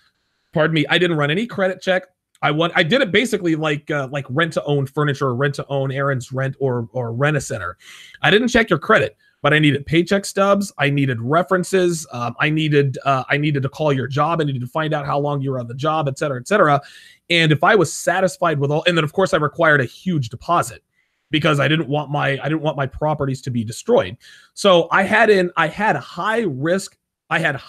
A: Pardon me. I didn't run any credit check. I did it basically like rent to own furniture, or rent to own errands, rent or rent a center. I didn't check your credit, but I needed paycheck stubs. I needed references. I needed to call your job. I needed to find out how long you were on the job, et cetera, et cetera. And if I was satisfied with all, and then of course I required a huge deposit because I didn't want my properties to be destroyed. So I had high risk. I had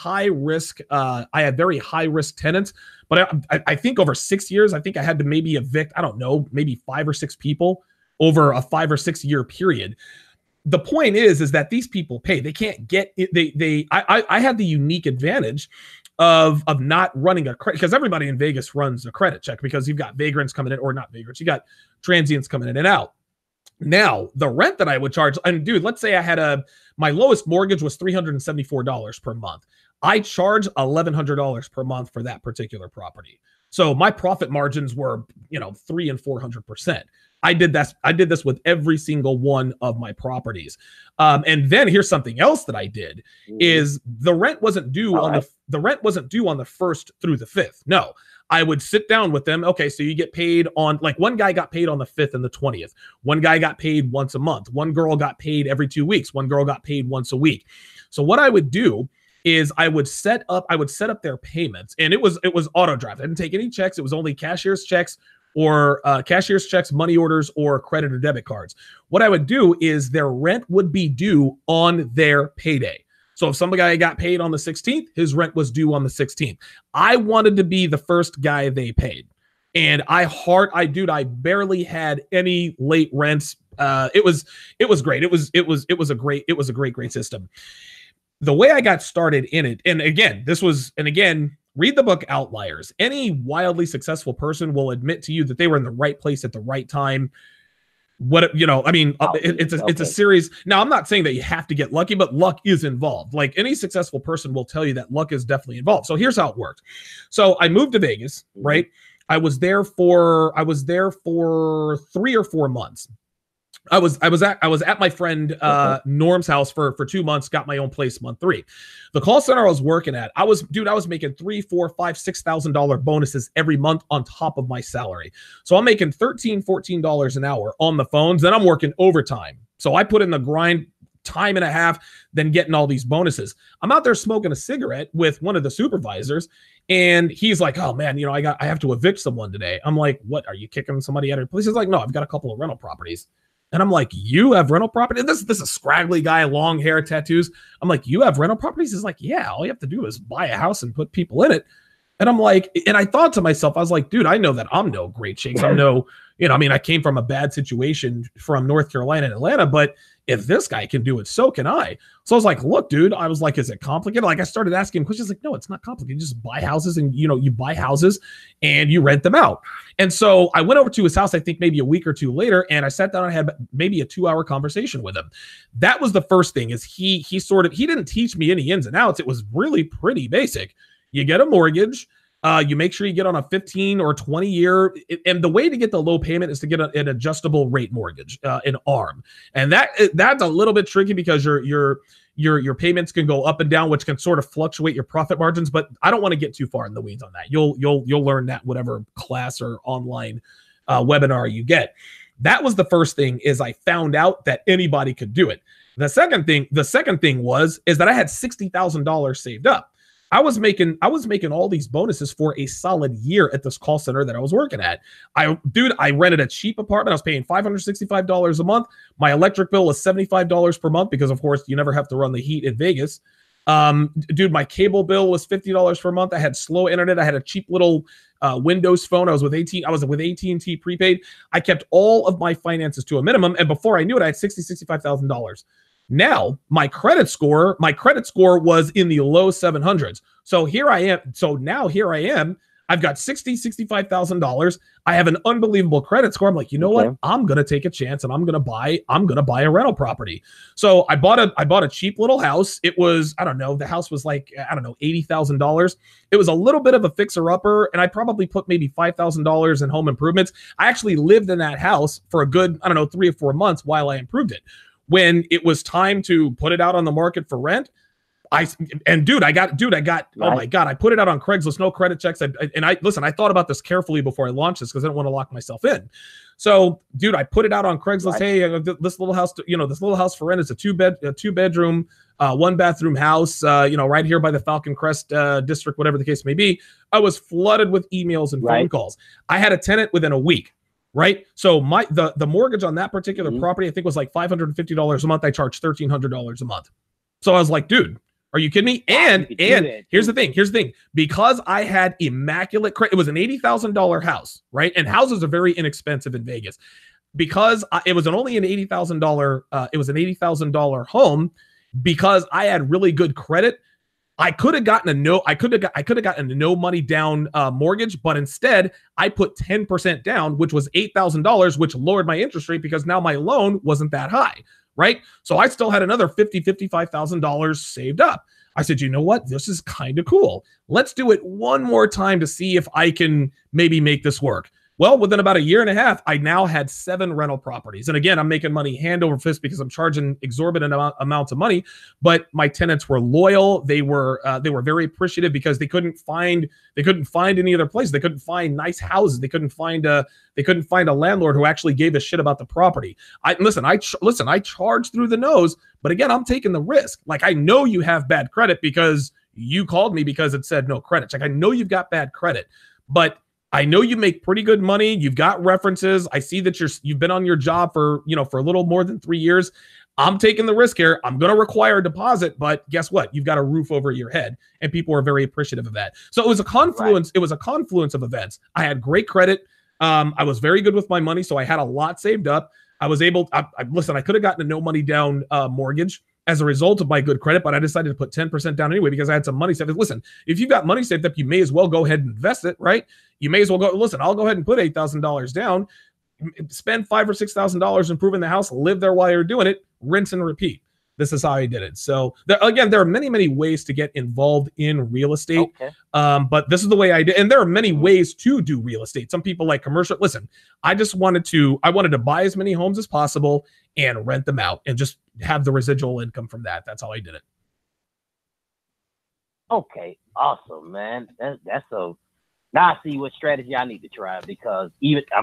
A: very high risk tenants, but I think over 6 years, I think I had to maybe evict, I don't know, maybe 5 or 6 people over a 5 or 6 year period. The point is that these people pay. They can't get it. I had the unique advantage of not running a credit, because everybody in Vegas runs a credit check because you've got vagrants coming in, or not vagrants, you got transients coming in and out. Now, the rent that I would charge, and dude, let's say I had my lowest mortgage was $374 per month. I charge $1,100 per month for that particular property. So my profit margins were, 300% and 400%. I did this with every single one of my properties. And then here's something else that I did is the rent wasn't due on the 1st through the 5th. No. I would sit down with them. Okay, so you get paid on, like, one guy got paid on the 5th and the 20th. One guy got paid once a month. One girl got paid every 2 weeks. One girl got paid once a week. So what I would do is I would set up their payments, and it was auto draft. I didn't take any checks. It was only cashier's checks, or money orders, or credit or debit cards. What I would do is their rent would be due on their payday. So if some guy got paid on the 16th, his rent was due on the 16th. I wanted to be the first guy they paid. And I barely had any late rents. It was great. It was a great system. the way I got started in it, and again, read the book Outliers. Any wildly successful person will admit to you that they were in the right place at the right time. It's a series. Now, I'm not saying that you have to get lucky, but luck is involved. Like any successful person will tell you that luck is definitely involved. So here's how it worked. So I moved to Vegas, right? I was there for 3 or 4 months. I was at my friend Norm's house for 2 months, got my own place month 3. The call center I was working at, I was making $3,000, $4,000, $5,000, $6,000 bonuses every month on top of my salary. So I'm making $13, $14 an hour on the phones. Then I'm working overtime. So I put in the grind, time and a half, then getting all these bonuses. I'm out there smoking a cigarette with one of the supervisors, and he's like, "Oh man, I have to evict someone today." I'm like, "What? Are you kicking somebody out of your place?" He's like, "No, I've got a couple of rental properties." And I'm like, "You have rental property?" This is a scraggly guy, long hair, tattoos. I'm like, "You have rental properties?" He's like, "Yeah, all you have to do is buy a house and put people in it." And I'm like, and I thought to myself, I was like, dude, I know that I'm no great shakes. I'm no, I came from a bad situation from North Carolina and Atlanta, but if this guy can do it, so can I. So I was like, look, dude, I was like, is it complicated? Like I started asking him questions like, no, it's not complicated. You just buy houses and, you buy houses and you rent them out. And so I went over to his house, I think maybe a week or two later, and I sat down and had maybe a 2-hour conversation with him. That was the first thing is he didn't teach me any ins and outs. It was really pretty basic. You get a mortgage. You make sure you get on a 15 or 20 year. And the way to get the low payment is to get an adjustable rate mortgage, an ARM. And that's a little bit tricky because your payments can go up and down, which can sort of fluctuate your profit margins. But I don't want to get too far in the weeds on that. You'll learn that whatever class or online webinar you get. That was the first thing is I found out that anybody could do it. The second thing is that I had $60,000 saved up. I was making all these bonuses for a solid year at this call center that I was working at. I rented a cheap apartment. I was paying $565 a month. My electric bill was $75 per month because, of course, you never have to run the heat in Vegas. My cable bill was $50 per month. I had slow internet. I had a cheap little Windows phone. I was with AT&T prepaid. I kept all of my finances to a minimum, and before I knew it, I had $65,000. Now my credit score was in the low 700s. So here I am. I've got $65,000. I have an unbelievable credit score. I'm like, you know what? I'm gonna take a chance and I'm gonna buy a rental property. So I bought a cheap little house. It was, the house was like, $80,000. It was a little bit of a fixer-upper, and I probably put maybe $5,000 in home improvements. I actually lived in that house for a good, 3 or 4 months while I improved it. When it was time to put it out on the market for rent, I got, oh my God, I put it out on Craigslist, no credit checks. I thought about this carefully before I launched this because I didn't want to lock myself in. So, I put it out on Craigslist. Right. Hey, this little house, this little house for rent is a two bedroom, 1-bathroom house, right here by the Falcon Crest district, whatever the case may be. I was flooded with emails and phone calls. I had a tenant within a week. Right. So the mortgage on that particular property, I think was like $550 a month. I charged $1,300 a month. So I was like, dude, are you kidding me? And here's the thing. Because I had immaculate credit, it was an $80,000 house, right? And houses are very inexpensive in Vegas. Because it was only an $80,000 home, because I had really good credit. I could have gotten a no money down mortgage, but instead I put 10% down, which was $8,000, which lowered my interest rate because now my loan wasn't that high, right? So I still had another $55,000 saved up. I said, you know what? This is kind of cool. Let's do it one more time to see if I can maybe make this work. Well, within about a year and a half, I now had 7 rental properties. And again, I'm making money hand over fist because I'm charging exorbitant amounts of money. But my tenants were loyal. They were very appreciative because they couldn't find any other place. They couldn't find nice houses. They couldn't find a landlord who actually gave a shit about the property. I charge through the nose, but again, I'm taking the risk. Like, I know you have bad credit because you called me because it said no credit check. I know you've got bad credit, but I know you make pretty good money. You've got references. I see that you've been on your job for a little more than 3 years. I'm taking the risk here. I'm going to require a deposit, but guess what? You've got a roof over your head, and people are very appreciative of that. So it was a confluence. Right. It was a confluence of events. I had great credit. I was very good with my money, so I had a lot saved up. I was able. I could have gotten a no money down mortgage. as a result of my good credit, but I decided to put 10% down anyway because I had some money saved. Listen, if you've got money saved up, you may as well go ahead and invest it, right? You may as well go, listen, I'll go ahead and put $8,000 down, spend $5,000 or $6,000 improving the house, live there while you're doing it, rinse and repeat. This is how I did it. So again, there are many, many ways to get involved in real estate.
D: Okay.
A: But this is the way I did. And there are many ways to do real estate. Some people like commercial. Listen, I wanted to buy as many homes as possible and rent them out and just have the residual income from that. That's how I did it.
D: Okay. Awesome, man. That's so. Now I see what strategy I need to try because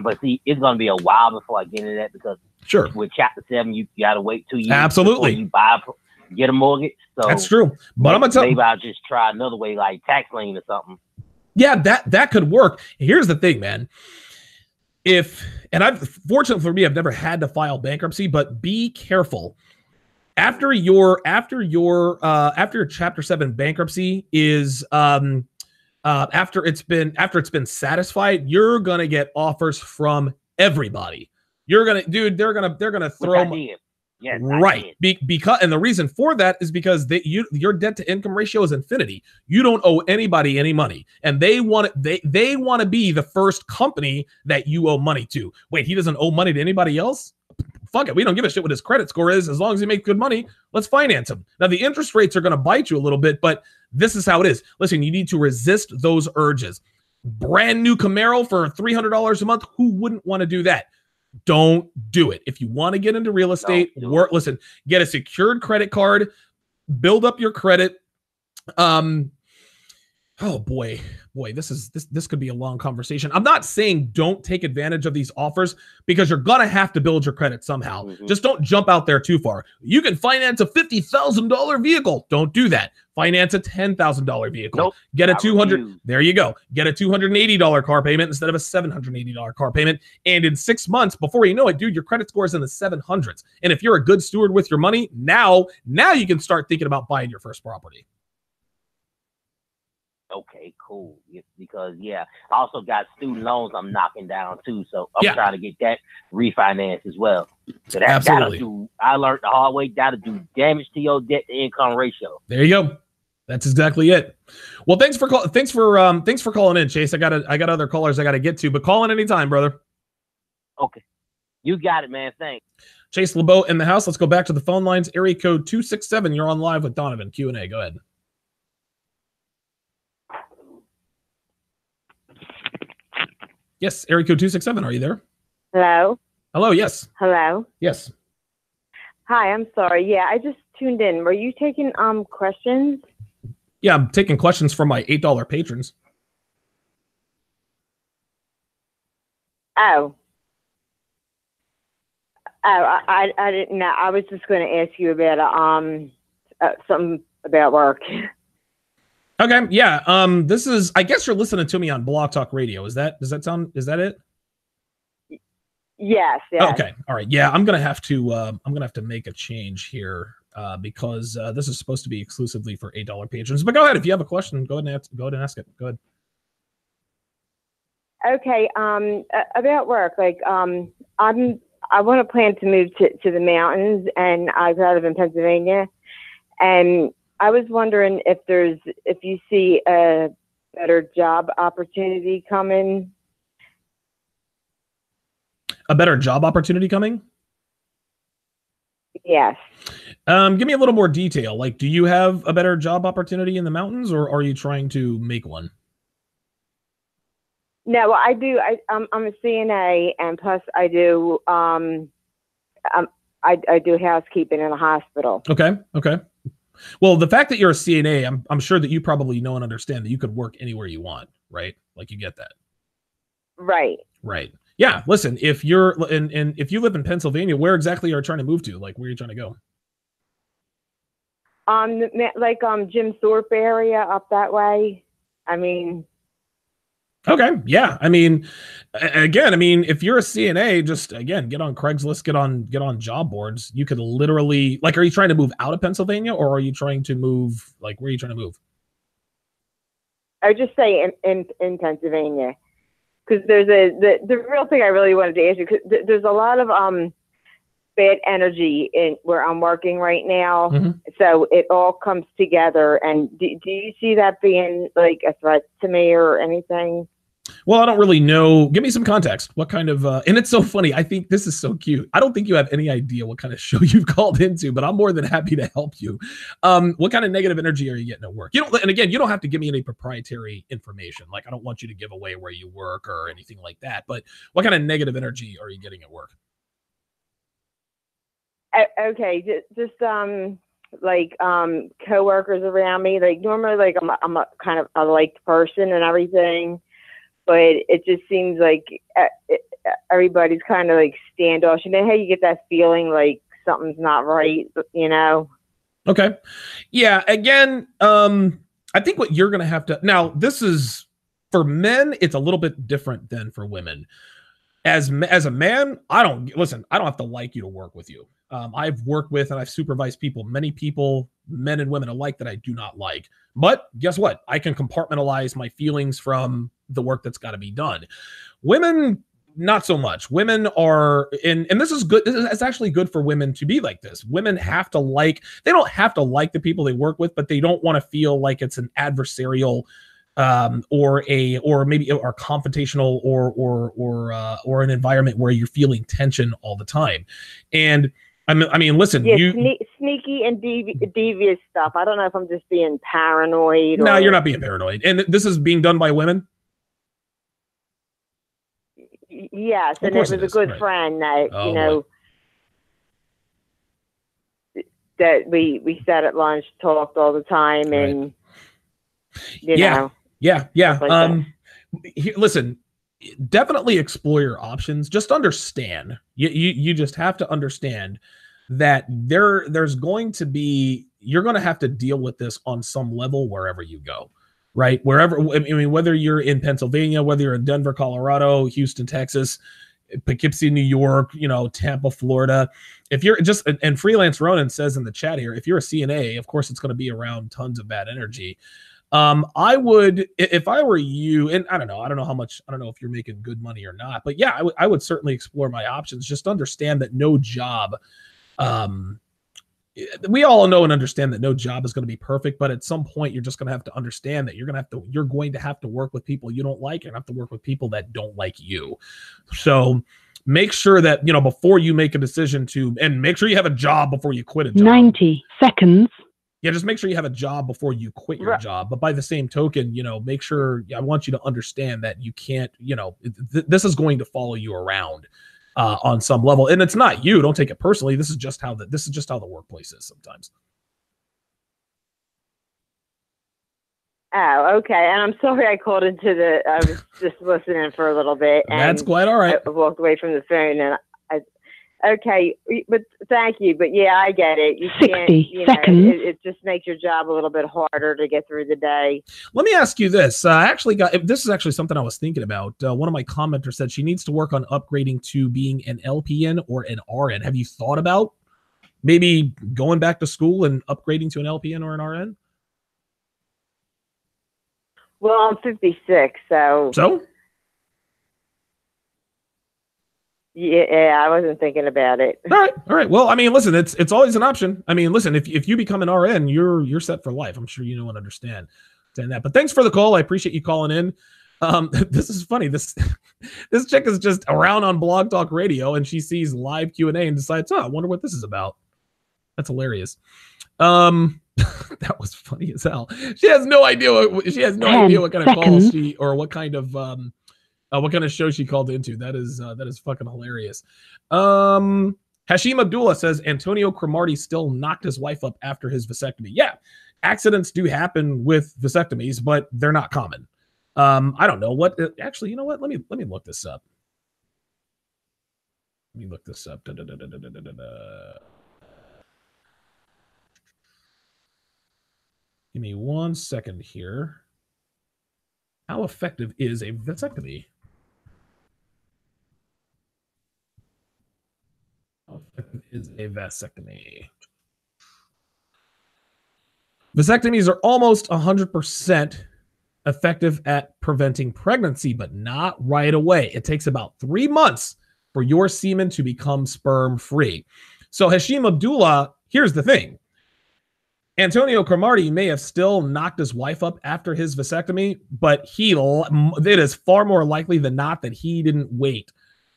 D: but see, it's going to be a while before I get into that because
A: sure,
D: with Chapter 7, you got to wait 2 years.
A: Absolutely.
D: Before you get a mortgage. So
A: that's true. But I'm going to tell you,
D: maybe I'll just try another way, like tax lien or something.
A: Yeah, that could work. Here's the thing, man. Fortunately for me, I've never had to file bankruptcy, but be careful. After your Chapter 7 bankruptcy is after it's been satisfied, you're gonna get offers from everybody. They're gonna throw.
D: Yes,
A: right. Because the reason for that is because your debt to income ratio is infinity. You don't owe anybody any money, and they want to be the first company that you owe money to. Wait, he doesn't owe money to anybody else? Fuck it. We don't give a shit what his credit score is. As long as he makes good money, let's finance him. Now, the interest rates are going to bite you a little bit, but this is how it is. Listen, you need to resist those urges. Brand new Camaro for $300 a month. Who wouldn't want to do that? Don't do it. If you want to get into real estate, listen, get a secured credit card, build up your credit. Oh boy, this could be a long conversation. I'm not saying don't take advantage of these offers because you're gonna have to build your credit somehow. Mm-hmm. Just don't jump out there too far. You can finance a $50,000 vehicle. Don't do that. Finance a $10,000 vehicle. Nope, get a $200. There you go. Get a $280 car payment instead of a $780 car payment. And in 6 months, before you know it, dude, your credit score is in the 700s. And if you're a good steward with your money, now you can start thinking about buying your first property.
D: Okay, cool. Because I also got student loans I'm knocking down too, so I'm trying to get that refinanced as well. So
A: Absolutely.
D: I learned the hard way. That'll do damage to your debt to income ratio.
A: There you go. That's exactly it. Well, thanks for calling in, Chase. I got other callers I got to get to, but call in anytime, brother.
D: Okay, you got it, man. Thanks.
A: Chase LeBeau in the house. Let's go back to the phone lines. Area code 267. You're on live with Donovan. Q&A. Go ahead. Yes, area code 267. Are you there?
E: Hello?
A: Hello, yes.
E: Hello?
A: Yes.
E: Hi, I'm sorry. Yeah, I just tuned in. Were you taking questions?
A: Yeah, I'm taking questions from my $8 patrons.
E: Oh. I didn't know. I was just going to ask you about something about work.
A: Okay, yeah. This is, I guess you're listening to me on Blog Talk Radio. Is that it?
E: Yes.
A: Okay. All right. Yeah, I'm gonna have to make a change here because this is supposed to be exclusively for $8 patrons. But go ahead, if you have a question, go ahead and ask it. Go ahead.
E: Okay. About work, like I want to plan to move to the mountains, and I live in Pennsylvania, and I was wondering if you see a better job opportunity coming.
A: A better job opportunity coming?
E: Yes.
A: Give me a little more detail. Like, do you have a better job opportunity in the mountains, or are you trying to make one?
E: No, well, I do. I'm a CNA, and plus I do I do housekeeping in a hospital.
A: Okay. Well, the fact that you're a CNA, I'm sure that you probably know and understand that you could work anywhere you want, right? Like, you get that.
E: Right.
A: Yeah. Listen, if you're and if you live in Pennsylvania, where exactly are you trying to move to? Like, where are you trying to go?
E: Like Jim Thorpe area up that way. I mean.
A: Okay. Yeah. I mean, again, if you're a CNA, just again, get on Craigslist, get on job boards. You could literally, like, are you trying to move out of Pennsylvania, or are you trying to move, like, where are you trying to move?
E: I would just say in Pennsylvania, because there's the real thing I really wanted to ask you, because there's a lot of bad energy in where I'm working right now.
A: Mm-hmm.
E: So it all comes together. And do you see that being like a threat to me or anything?
A: Well, I don't really know. Give me some context. What kind of, and it's so funny. I think this is so cute. I don't think you have any idea what kind of show you've called into, but I'm more than happy to help you. What kind of negative energy are you getting at work? You don't, and again, you don't have to give me any proprietary information. Like, I don't want you to give away where you work or anything like that, but what kind of negative energy are you getting at work?
E: Okay. Just like coworkers around me. Like normally, like I'm a kind of a liked person and everything. But it just seems like everybody's kind of like standoffish. You know how you get that feeling like something's not right, you know?
A: Okay. Yeah. Again, I think what you're going to have to, now this is for men, it's a little bit different than for women. As a man, I don't have to like you to work with you. I've worked with and I've supervised many people, men and women alike, that I do not like. But guess what? I can compartmentalize my feelings from the work that's got to be done. Women, not so much. Women are, and this is good. It's actually good for women to be like this. Women have to they don't have to like the people they work with, but they don't want to feel like it's an adversarial or maybe confrontational or an environment where you're feeling tension all the time. And I mean, listen,
E: yeah, sneaky and devious stuff. I don't know if I'm just being paranoid.
A: No, you're not being paranoid. And this is being done by women?
E: Yes, and it was a good friend that, you know, that we sat at lunch, talked all the time, and, you know.
A: Yeah. Like listen, definitely explore your options. Just understand. You just have to understand that there's going to be, you're going to have to deal with this on some level wherever you go, right? Wherever, I mean, whether you're in Pennsylvania, whether you're in Denver, Colorado, Houston, Texas, Poughkeepsie, New York, you know, Tampa, Florida. If you're just, and Freelance Ronan says in the chat here, if you're a CNA, of course, it's going to be around tons of bad energy. I would, if I were you, and I don't know how much, I don't know if you're making good money or not, but yeah, I would certainly explore my options. Just understand that no job, we all know and understand that no job is going to be perfect, but at some point you're just going to have to understand that you're going to have to work with people you don't like, and have to work with people that don't like you. So make sure that, you know, before you make a decision and make sure you have a job before you quit a job.
B: 90 seconds.
A: Yeah, just make sure you have a job before you quit your job. But by the same token, you know, make sure, I want you to understand that you can't, you know, this is going to follow you around on some level. And it's not you. Don't take it personally. This is just how the workplace is sometimes.
E: Oh, okay. And I'm sorry I called into I was just listening for a little bit. And
A: that's quite all right.
E: I walked away from the phone and okay, but thank you. But yeah, I get it. You
B: 60
E: can't, you
B: seconds.
E: know, it just makes your job a little bit harder to get through the day.
A: Let me ask you this. This is actually something I was thinking about. One of my commenters said she needs to work on upgrading to being an LPN or an RN. Have you thought about maybe going back to school and upgrading to an LPN or an RN?
E: Well, I'm 56, so? Yeah, I wasn't thinking about it.
A: All right. Well, I mean, listen, it's always an option. I mean, listen, if you become an RN, you're set for life. I'm sure you know and understand that. But thanks for the call. I appreciate you calling in. This is funny. This chick is just around on Blog Talk Radio, and she sees live Q&A and decides, I wonder what this is about. That's hilarious. That was funny as hell. She has no idea what kind of call she, or what kind of show she called into. That is fucking hilarious. Hashim Abdullah says Antonio Cromartie still knocked his wife up after his vasectomy. Yeah, accidents do happen with vasectomies, but they're not common. I don't know what. Actually, you know what? Let me look this up. Let me look this up. Give me 1 second here. How effective is a vasectomy? How effective is a vasectomy? Vasectomies are almost 100% effective at preventing pregnancy, but not right away. It takes about 3 months for your semen to become sperm-free. So Hashim Abdullah, here's the thing. Antonio Cromartie may have still knocked his wife up after his vasectomy, but it is far more likely than not that he didn't wait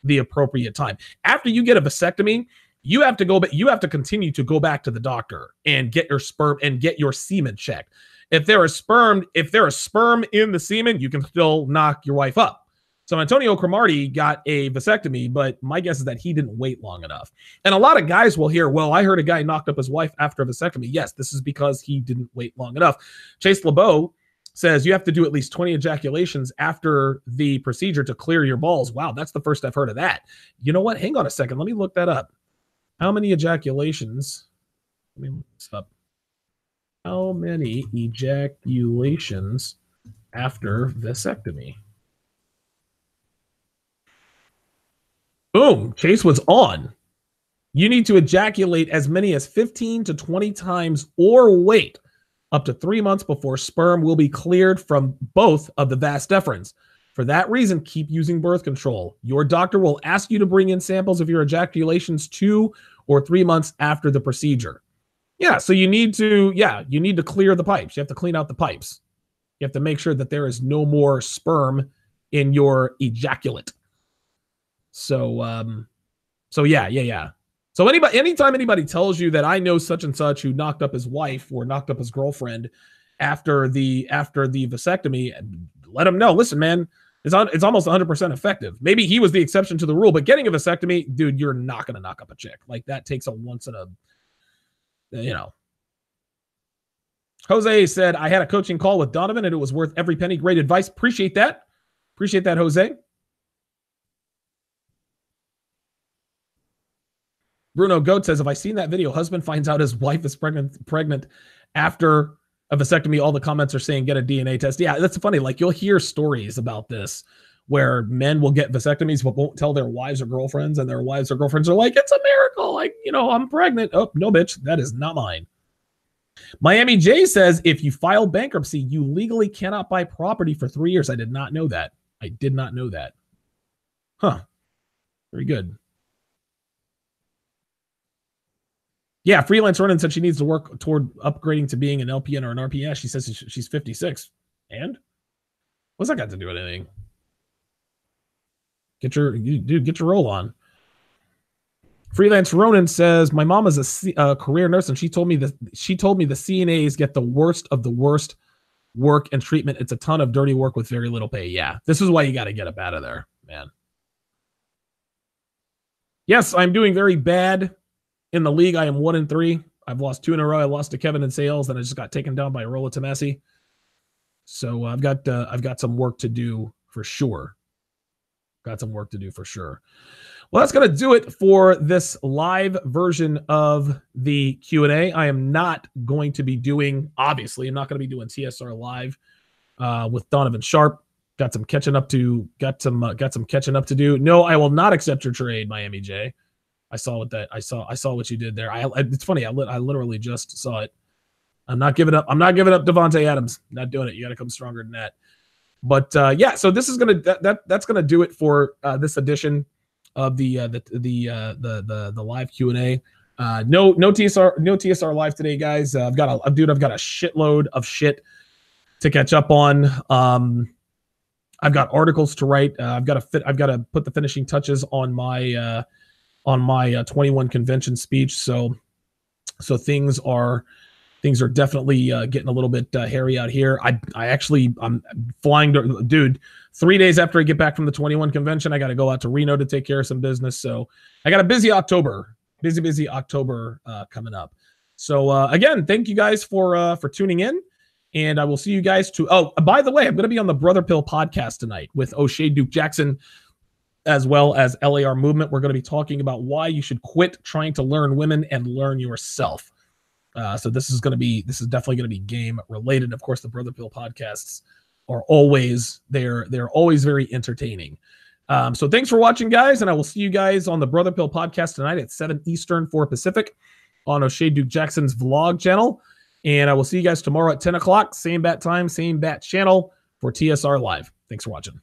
A: the appropriate time. After you get a vasectomy, you have to continue to go back to the doctor and get your sperm and get your semen checked. If there is sperm in the semen, you can still knock your wife up. So Antonio Cromartie got a vasectomy, but my guess is that he didn't wait long enough. And a lot of guys will hear, well, I heard a guy knocked up his wife after a vasectomy. Yes, this is because he didn't wait long enough. Chase LeBeau says you have to do at least 20 ejaculations after the procedure to clear your balls. Wow, that's the first I've heard of that. You know what? Hang on a second. Let me look that up. How many ejaculations? Let me look this up. How many ejaculations after vasectomy? Boom, Chase was on. You need to ejaculate as many as 15 to 20 times or wait up to 3 months before sperm will be cleared from both of the vas deferens. For that reason, keep using birth control. Your doctor will ask you to bring in samples of your ejaculations 2 or 3 months after the procedure. Yeah, so you need to clear the pipes. You have to clean out the pipes. You have to make sure that there is no more sperm in your ejaculate. So yeah. So anytime anybody tells you that I know such and such who knocked up his wife or knocked up his girlfriend after the vasectomy, let them know. Listen, man, it's almost 100% effective. Maybe he was the exception to the rule, but getting a vasectomy, dude, you're not gonna knock up a chick. Like that takes a once in a, you know. Jose said I had a coaching call with Donovan and it was worth every penny. Great advice. Appreciate that. Appreciate that, Jose. Bruno Goat says, have I seen that video? Husband finds out his wife is pregnant after a vasectomy. All the comments are saying get a DNA test. Yeah, that's funny. Like you'll hear stories about this where men will get vasectomies but won't tell their wives or girlfriends, and their wives or girlfriends are like, it's a miracle. Like, I'm pregnant. Oh, no, bitch. That is not mine. Miami J says, if you file bankruptcy, you legally cannot buy property for 3 years. I did not know that. I did not know that. Huh. Very good. Yeah, Freelance Ronan said she needs to work toward upgrading to being an LPN or an RPS. She says she's 56. And? What's that got to do with anything? Get your roll on. Freelance Ronan says, my mom is a career nurse, and she told me the CNAs get the worst of the worst work and treatment. It's a ton of dirty work with very little pay. Yeah, this is why you got to get up out of there, man. Yes, I'm doing very bad. In the league, I am 1-3. I've lost 2 in a row. I lost to Kevin in sales, and I just got taken down by Rolla Tomasi. So I've got some work to do for sure. Got some work to do for sure. Well, that's going to do it for this live version of the Q&A. I am not going to be doing, obviously, I'm not going to be doing TSR live with Donovan Sharpe. Got some catching up to do. No, I will not accept your trade, Miami J. I saw what you did there. It's funny. I literally just saw it. I'm not giving up Devontae Adams. Not doing it. You got to come stronger than that. But yeah, so this is that's gonna do it for this edition of the live Q&A. No TSR live today, guys. I've got a shitload of shit to catch up on. I've got articles to write. I've got to put the finishing touches on my 21 convention speech. So things are definitely getting a little bit hairy out here. I'm flying to, dude, 3 days after I get back from the 21 convention, I got to go out to Reno to take care of some business. So I got a busy October coming up. So again, thank you guys for tuning in, and I will see you guys by the way, I'm going to be on the Brother Pill podcast tonight with O'Shea Duke Jackson, as well as LAR Movement. We're going to be talking about why you should quit trying to learn women and learn yourself. So this is definitely going to be game related. Of course, the Brother Pill podcasts are always they're always very entertaining. So thanks for watching, guys, and I will see you guys on the Brother Pill podcast tonight at 7 Eastern, 4 Pacific on O'Shea Duke Jackson's vlog channel. And I will see you guys tomorrow at 10 o'clock, same bat time, same bat channel for TSR Live. Thanks for watching.